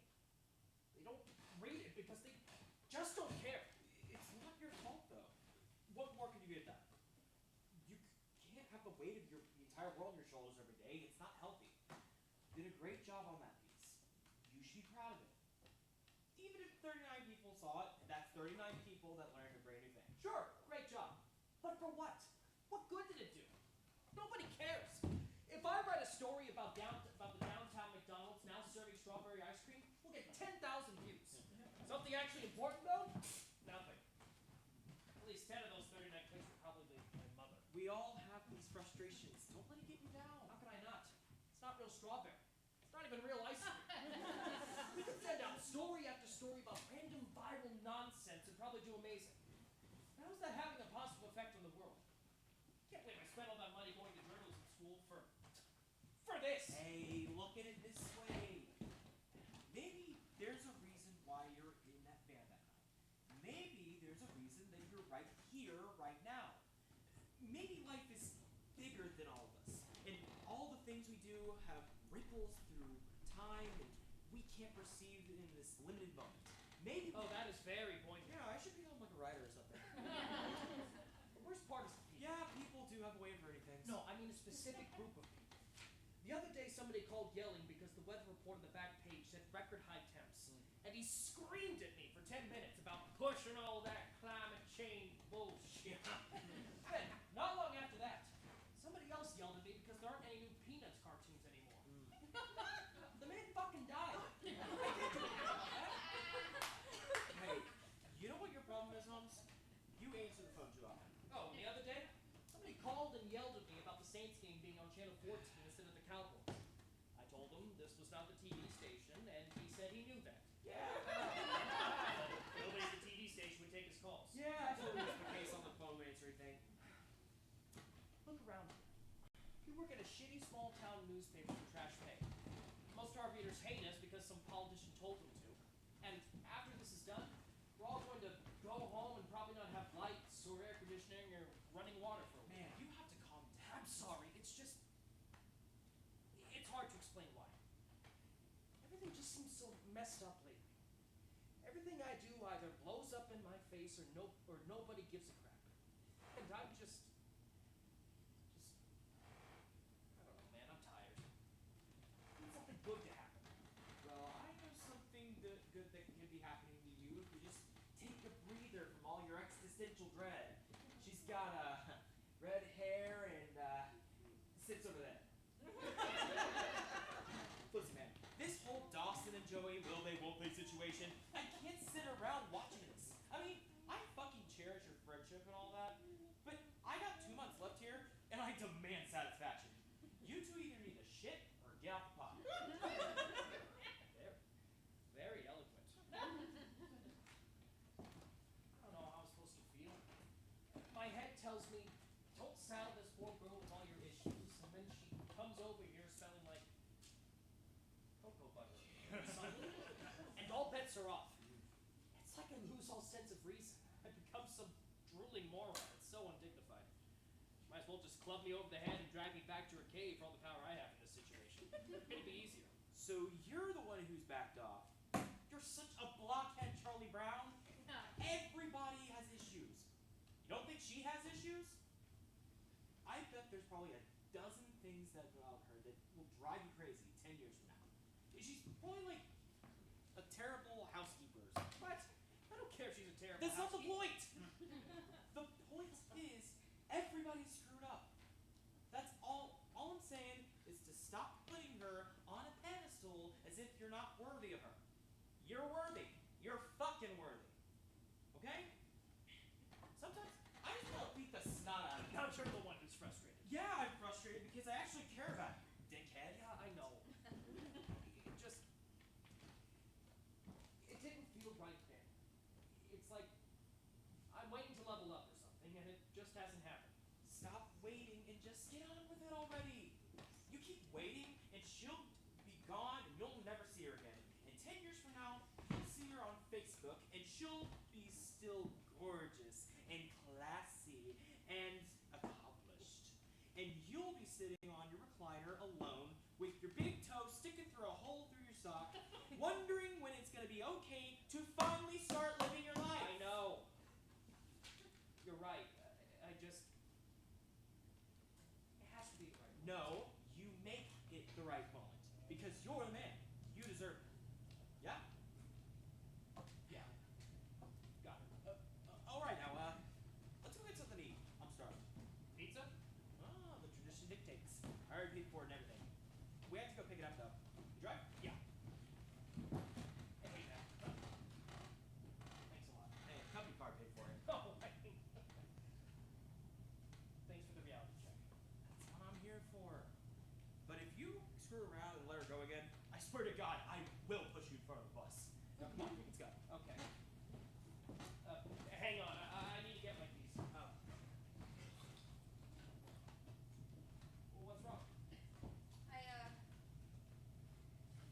They don't read it because they just don't care. It's not your fault, though. What more could you get done? You can't have the weight of the entire world on your shoulders every day. It's not healthy. You did a great job on that piece. You should be proud of it. Even if 39 people saw it, that's 39 people that learned a brand new thing. Sure, great job. But for what? What good did it do? Nobody cares. If I write a story about the downtown McDonald's now serving strawberry ice cream, we'll get 10,000 views. Something actually important, though? Nothing. At least 10 of those 39 clicks were probably my mother. We all have these frustrations. Don't let it get you down. How can I not? It's not real strawberry. It's not even real ice cream. We could send out story after story about random viral nonsense and probably do amazing. How's that having a positive effect on the world? Can't believe I spent all that money going to journalism school for this. Hey, look at it this way. Maybe there's a reason why you're in that band that night. Maybe there's a reason that you're right here, right now. Maybe life is bigger than all of us. And all the things we do have ripples through time and we can't perceive in this limited moment. Maybe. Oh, that is very poignant. Yeah, I should become like a writer or something. The worst part is people. Yeah, people do have a way of hurting things. No, I mean a specific group of people. The other day somebody called yelling because the weather report on the back page said record high temps. And he screamed at me for 10 minutes about pushing all that climate change bullshit. Then, not long after that, somebody else yelled at me because there aren't any new Peanuts cartoons anymore. The man fucking died. I can't do anything about that. Hey, you know what your problem is, Holmes? You answer the phone too often. Oh, and the other day, somebody called and yelled at me about the Saints game being on Channel 14 instead of the Cowboys. I told him this was not the TV station, and he said he knew that. Yeah. Nobody at the TV station would take his calls. Yeah, that's always the case on the phone answering thing. Look around here. We work at a shitty small town newspaper for trash pay. Most of our readers hate us because some politician told them to. And after this is done, we're all going to go home and probably not have lights or air conditioning or running water for a week. Man, you have to calm down. I'm sorry, it's hard to explain why. Everything just seems so messed up lately. Everything I do either blows up in my face or nobody gives a crap. And I'm just I don't know, man, I'm tired. I need something good to happen. Well, I know something good that could be happening to you if you just take a breather from all your existential dread. She's got red hair and sits over there. Listen, man, this whole Dawson and Joey will they, won't they situation, I can't sit around watching this. I mean, I fucking cherish your friendship and all that, but I got 2 months left here, and I demand satisfaction. You two either need to shit or get off the pot. Very eloquent. I don't know how I'm supposed to feel. My head tells me, don't saddle this poor girl with all your issues, and then she comes over here smelling like cocoa butter or something, and all bets are off. It's like I lose all sense of reason. I become becomes some drooling moron. It's so undignified. She might as well just club me over the head and drag me back to her cave for all the power I have in this situation. It'd be easier. So you're the one who's backed off. You're such a blockhead, Charlie Brown. Everybody has issues. You don't think she has issues? I bet there's probably a dozen things that about her that will drive you crazy 10 years from now. She's probably like a terrible housekeeper or something. What? I don't care if she's a terrible That's not the housekeeper. point! The point is, everybody's screwed up. That's all I'm saying is to stop putting her on a pedestal as if you're not worthy of her. You're worthy. You're fucking worthy. Okay? Sometimes I just want to beat the snot out of you. Now you're the one who's frustrated. Yeah, I'm frustrated because I actually care about you, dickhead. Yeah, I know. It didn't feel right then. It's like I'm waiting to level up or something, and it just hasn't happened. Stop waiting and just get on with it already. You keep waiting and she'll be gone and you'll never see her again. And 10 years from now, you'll see her on Facebook and she'll be still gorgeous and classy and accomplished. And you'll be sitting on your recliner alone with your big toe sticking through a hole through your sock, wondering when it's going to be okay to finally start living your life. I know. You're right. I just... It has to be the right moment. No, you make it the right moment. Because you're the man. You deserve it. Yeah? Yeah. Got it. Alright now, let's go get something to eat. I'm starving. Pizza? Ah, the tradition dictates. I already paid for it and everything. We have to go pick it up though. You drive? Yeah. Hey, man. Thanks a lot. Hey, company car paid for it. Oh, I mean... Thanks for the reality check. That's what I'm here for. But if you screw around and let her go again, I swear to God, I will push you in front of the bus. Now come on, let's go. Okay. Hang on. I need to get my keys. Oh. Well, what's wrong? I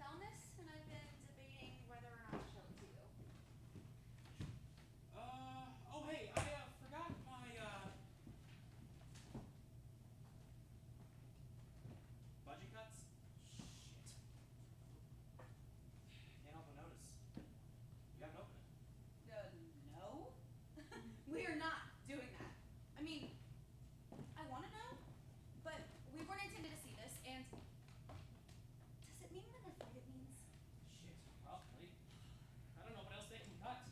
found this and I've been debating whether or not to show it to you. Oh hey, I forgot my budget cuts. Shit. Can't help but notice. You haven't opened it. No. We are not doing that. I mean, I want to know, but we weren't intended to see this, and does it mean what I'm afraid it means? Shit, probably. I don't know what else they can cut.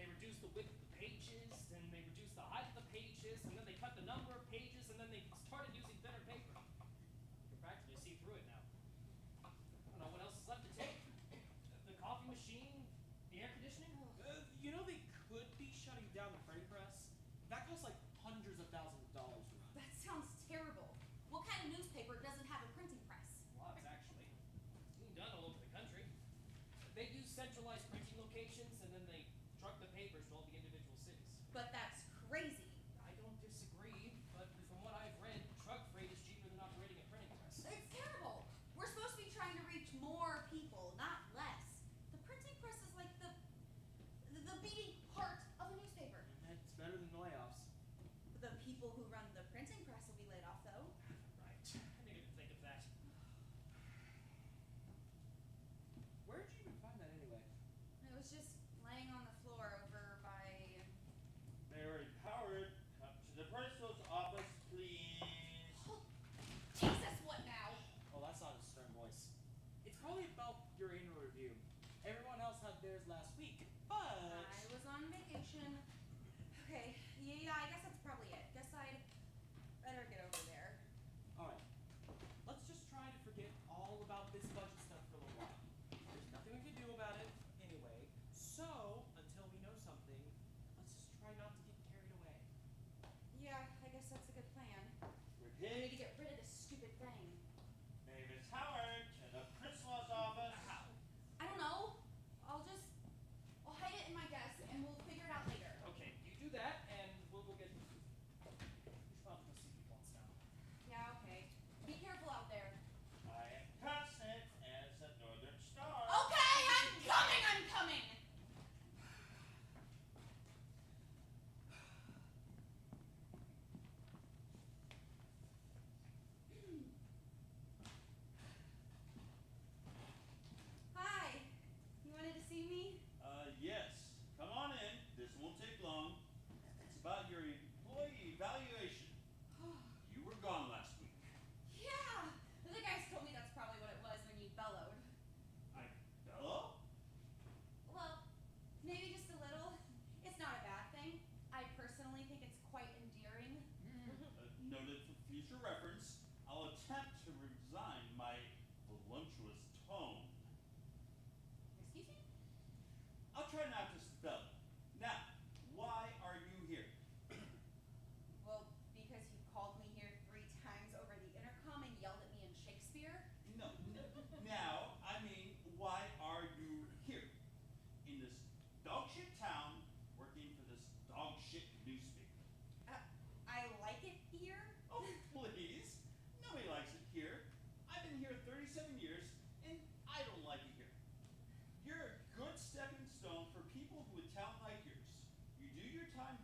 They reduce the width of the pages, then they reduce the height of the pages, and then they cut the number of pages, and then they started using thinner paper. You can practically see through it now. I don't know what else is left to take. The coffee machine, the air conditioning. You know they could be shutting down the printing press. That costs like hundreds of thousands of dollars to run. That sounds terrible. What kind of newspaper doesn't have a printing press? Lots, actually. It's being done all over the country. They use centralized printing locations, and then they truck the papers to all the individual cities. But that's crazy. I don't disagree, but from what I've read, truck freight is cheaper than operating a printing press. It's terrible. We're supposed to be trying to reach more people, not less. The printing press is like the beating heart of a newspaper. It's better than the layoffs. The people who run the printing press will be laid off, though. Right. I didn't even think of that. Where'd you even find that anyway? It was just laying on the floor over by... Mary Howard, come to the principal's office, please. Oh, Jesus, what now? Oh, that's not a stern voice. It's probably about your annual review. Everyone else had theirs last week, but... I was on vacation. Okay, yeah, I guess that's probably it. Guess I'd better get over there. Alright. Let's just try to forget all about this budget stuff for a little while. There's nothing we can do about it anyway. So, until we know something, let's just try not to get carried away. Yeah, I guess that's a good plan. We're I need Kaye. to get rid of this stupid thing. Hey, Miss Howard, to the principal's office. I don't know. I'll hide it in my desk and we'll figure it out later. Okay, you do that, and we'll go get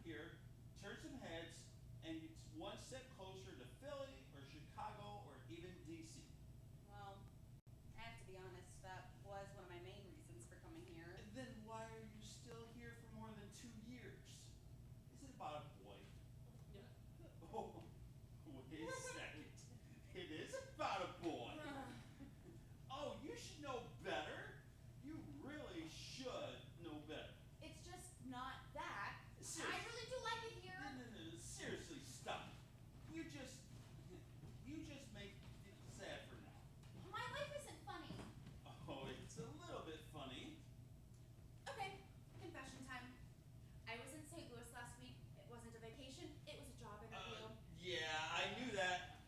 here, turn some heads, and it's one step closer to Philly or Chicago or even DC. Well, I have to be honest, that was one of my main reasons for coming here. Then why are you still here for more than 2 years? Is it about a boy? Oh, wait a second. It is about a boy. Oh, you should know better. You really should know better. It's just not that. Seriously. I really do like it here. No, seriously, stop. You just make it sad for now. My life isn't funny. Oh, it's a little bit funny. Okay, confession time. I was in St. Louis last week. It wasn't a vacation, it was a job interview. Yeah, I knew that.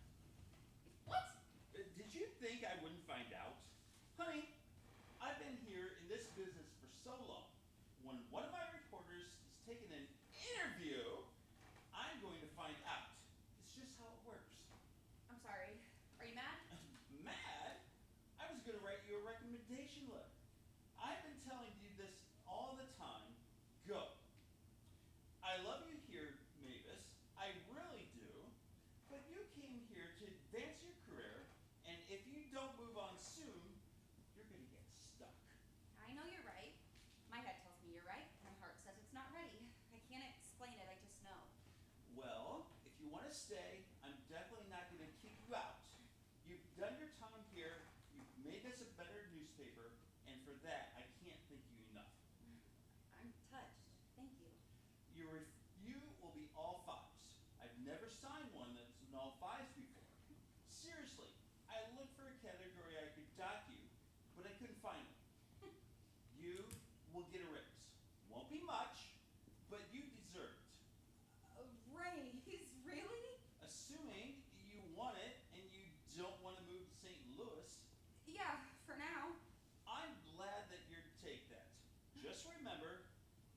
What? Did you think I wouldn't find out? Honey, I've been here in this business for so long. When one of my reporters is taking an interview, I'm going to find out. It's just how it works. I'm sorry. Are you mad? Mad? I was going to write you a recommendation letter. I've been telling you this all the time. Go. I love you here, Mavis. I really do. But you came here to advance your career, and if you don't move on soon, you're going to get stuck. I know you're right. My head tells me you're right. My heart says it's not ready. I can't explain it, I just know. Well, if you want to stay, I'm definitely not going to kick you out. You've done your time here. You've made this a better newspaper, and for that, I can't thank you enough. I'm touched. Thank you. Your review will be all 5s. I've never signed one that's an all 5s before. Seriously, I looked for a category I could dock you, but I couldn't find one. You will get a raise. Won't be much, but you deserve it. Raise? Really? Assuming you want it and you don't want to move to St. Louis. Yeah, for now. I'm glad that you take that. Just remember,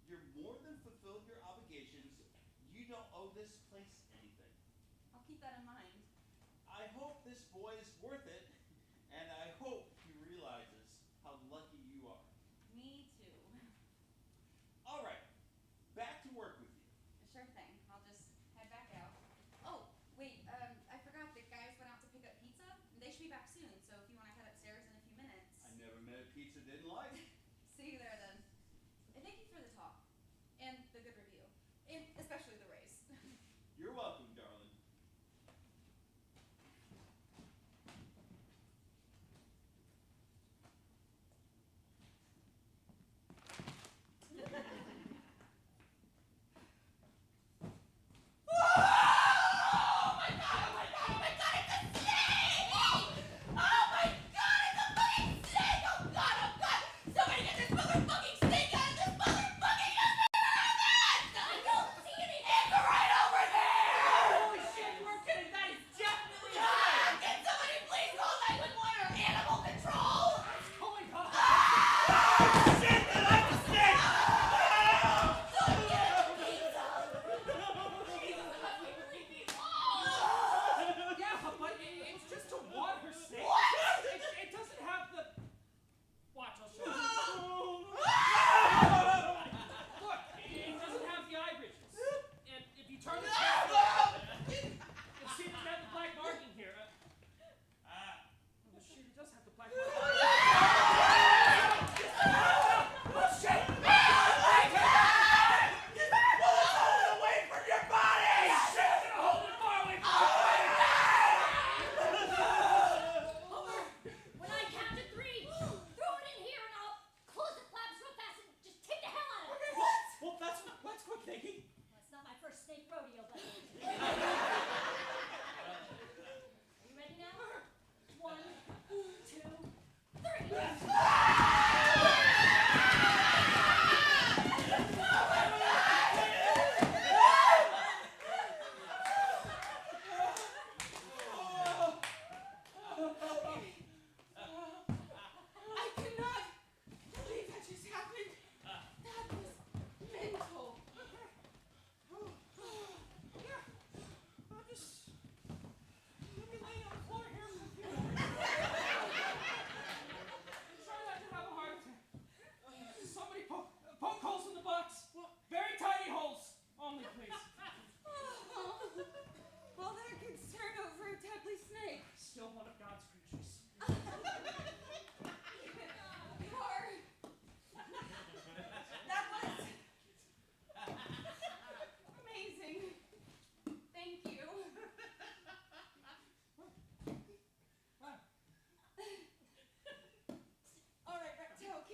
you're more than fulfilled your obligations. You don't owe this place anything. I'll keep that in mind. I hope this boy is worth it, and I hope he realizes how lucky you are. Me too. All right, back to work with you. Sure thing. I'll just head back out. Oh, wait, I forgot the guys went out to pick up pizza. They should be back soon, so if you want to head upstairs in a few minutes. I never met a pizza didn't like. See you there then. And thank you for the talk. And the good review. And especially the race. You're welcome, darling. Somebody get this motherfucking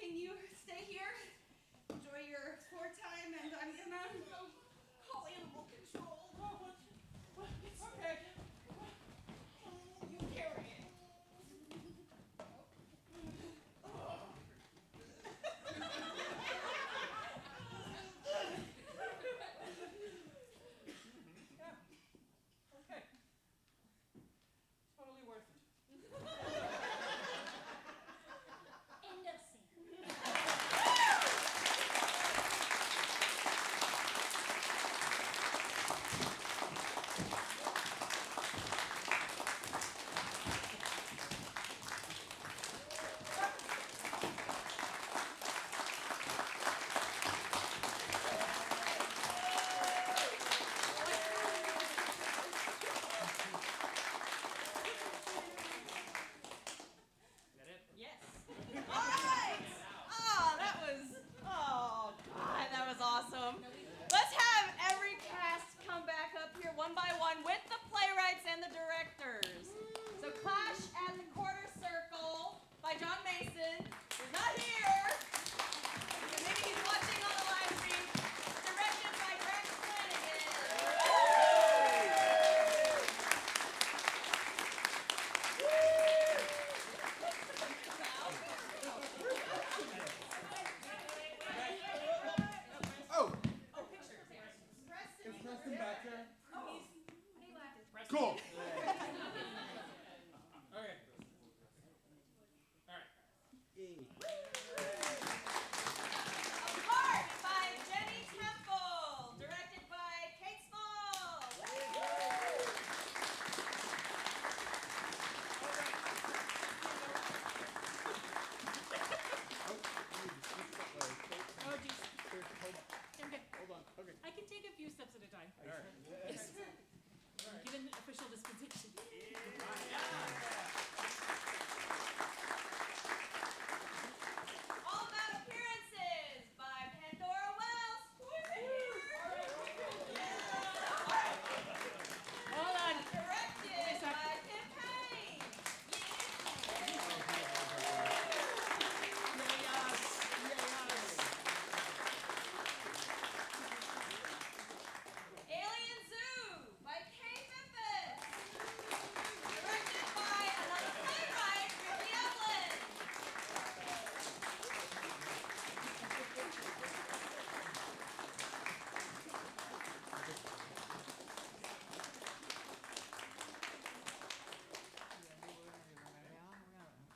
can you stay here? Enjoy your sport time, and I'm gonna call animal control. Okay. You carry it. Yeah. Okay. Totally worth it. End of scene. That it? Yes. All right. Oh, that was awesome. Let's have every cast come back up here one by one with the playwrights and the directors. So Clash at the Quarter Circle by John Mason. He's not here. Maybe he's watching on the live stream. Directed by Rex Flanagan. Oh, Is Preston back there? cool. Okay. All right. Apart by Jenny Temple. Directed by Kate Small. Oh, geez. Hold on. Okay. I can take a few steps at a time. All right. Yes. Given official dispensation. All About Appearances by Pandora Wells. Hold on. Directed by Kim Payne. Alien Zoo by Kaye Bippus. Directed by another playwright, Ricky Evelyn.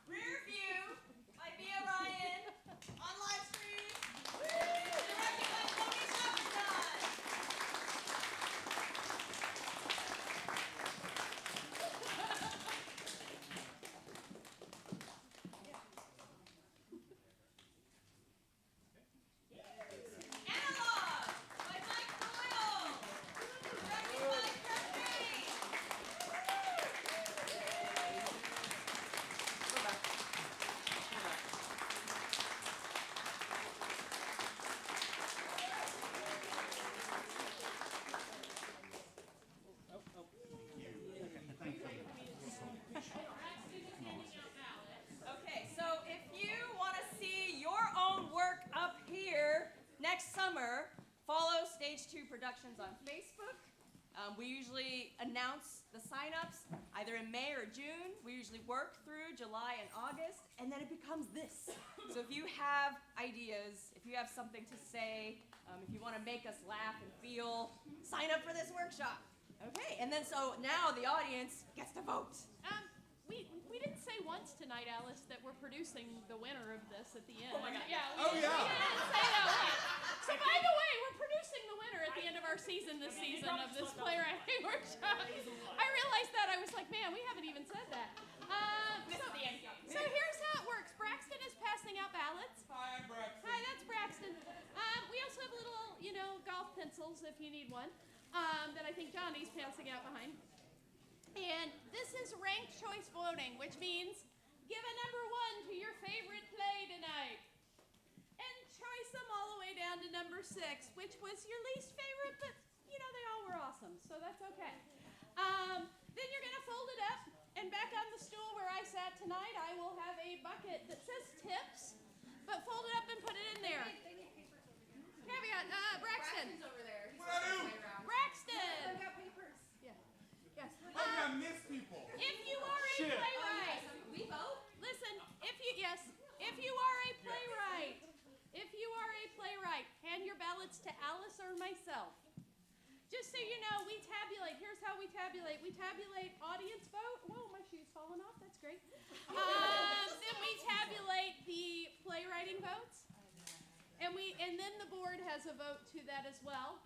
Rearview by Mia Ryan on live stream. Directed by Tony Shepardson. Analog by Mike Doyle. Directed by Kirk Payne. Okay, so if you want to see your own work up here next summer, follow Stage 2 Productions on Facebook. We usually announce the signups either in May or June. We usually work through July and August, and then it becomes this. So if you have ideas, if you have something to say, if you want to make us laugh and feel, sign up for this workshop. Okay, and then so now the audience gets to vote. We didn't say once tonight, Alice, that we're producing the winner of this at the end. Oh my God. Yeah. Oh, We yeah. didn't say that once. So by the way, we're producing the winner at the end of our season this season of this playwriting workshop. I realized that. I was like, man, we haven't even said that. So here's how it works. Braxton is passing out ballots. Hi, I'm Braxton. Hi, that's Braxton. We also have little, golf pencils if you need one, that I think Johnny's passing out behind. And this is ranked choice voting, which means give a number 1 to your favorite play tonight. And choice them all the way down to number 6, which was your least favorite, but, they all were awesome, so that's okay. Then you're going to fold it up, and back on the stool where I sat tonight, I will have a bucket that says tips. But fold it up and put it in there. Caveat, Braxton. Braxton's over there. He's What I do? Braxton. I got papers. Yeah. Yes. I'm gonna miss people. If you are a Shit. playwright, We vote. listen. If you are a playwright, hand your ballots to Alice or myself. Just so you know, we tabulate. Here's how we tabulate. We tabulate audience vote. Whoa, my shoe's falling off. That's great. Then we tabulate the playwriting votes, and then the board has a vote to that as well.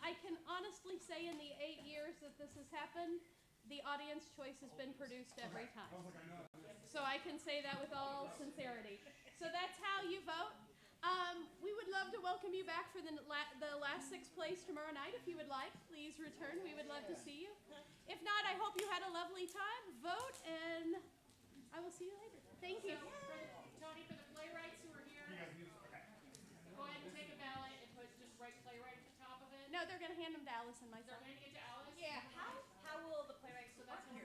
I can honestly say, in the 8 years that this has happened, the audience choice has been produced every time. So I can say that with all sincerity. So that's how you vote. We would love to welcome you back for the last 6th place tomorrow night. If you would like, please return. We would love to see you. If not, I hope you had a lovely time. Vote, and I will see you later. Thank you. Tony, for the playwrights who are here, go ahead and take a ballot and just write playwright at the top of it. No, they're going to hand them to Alice and myself. They're handing it to Alice? Yeah. How will the playwrights, so that's when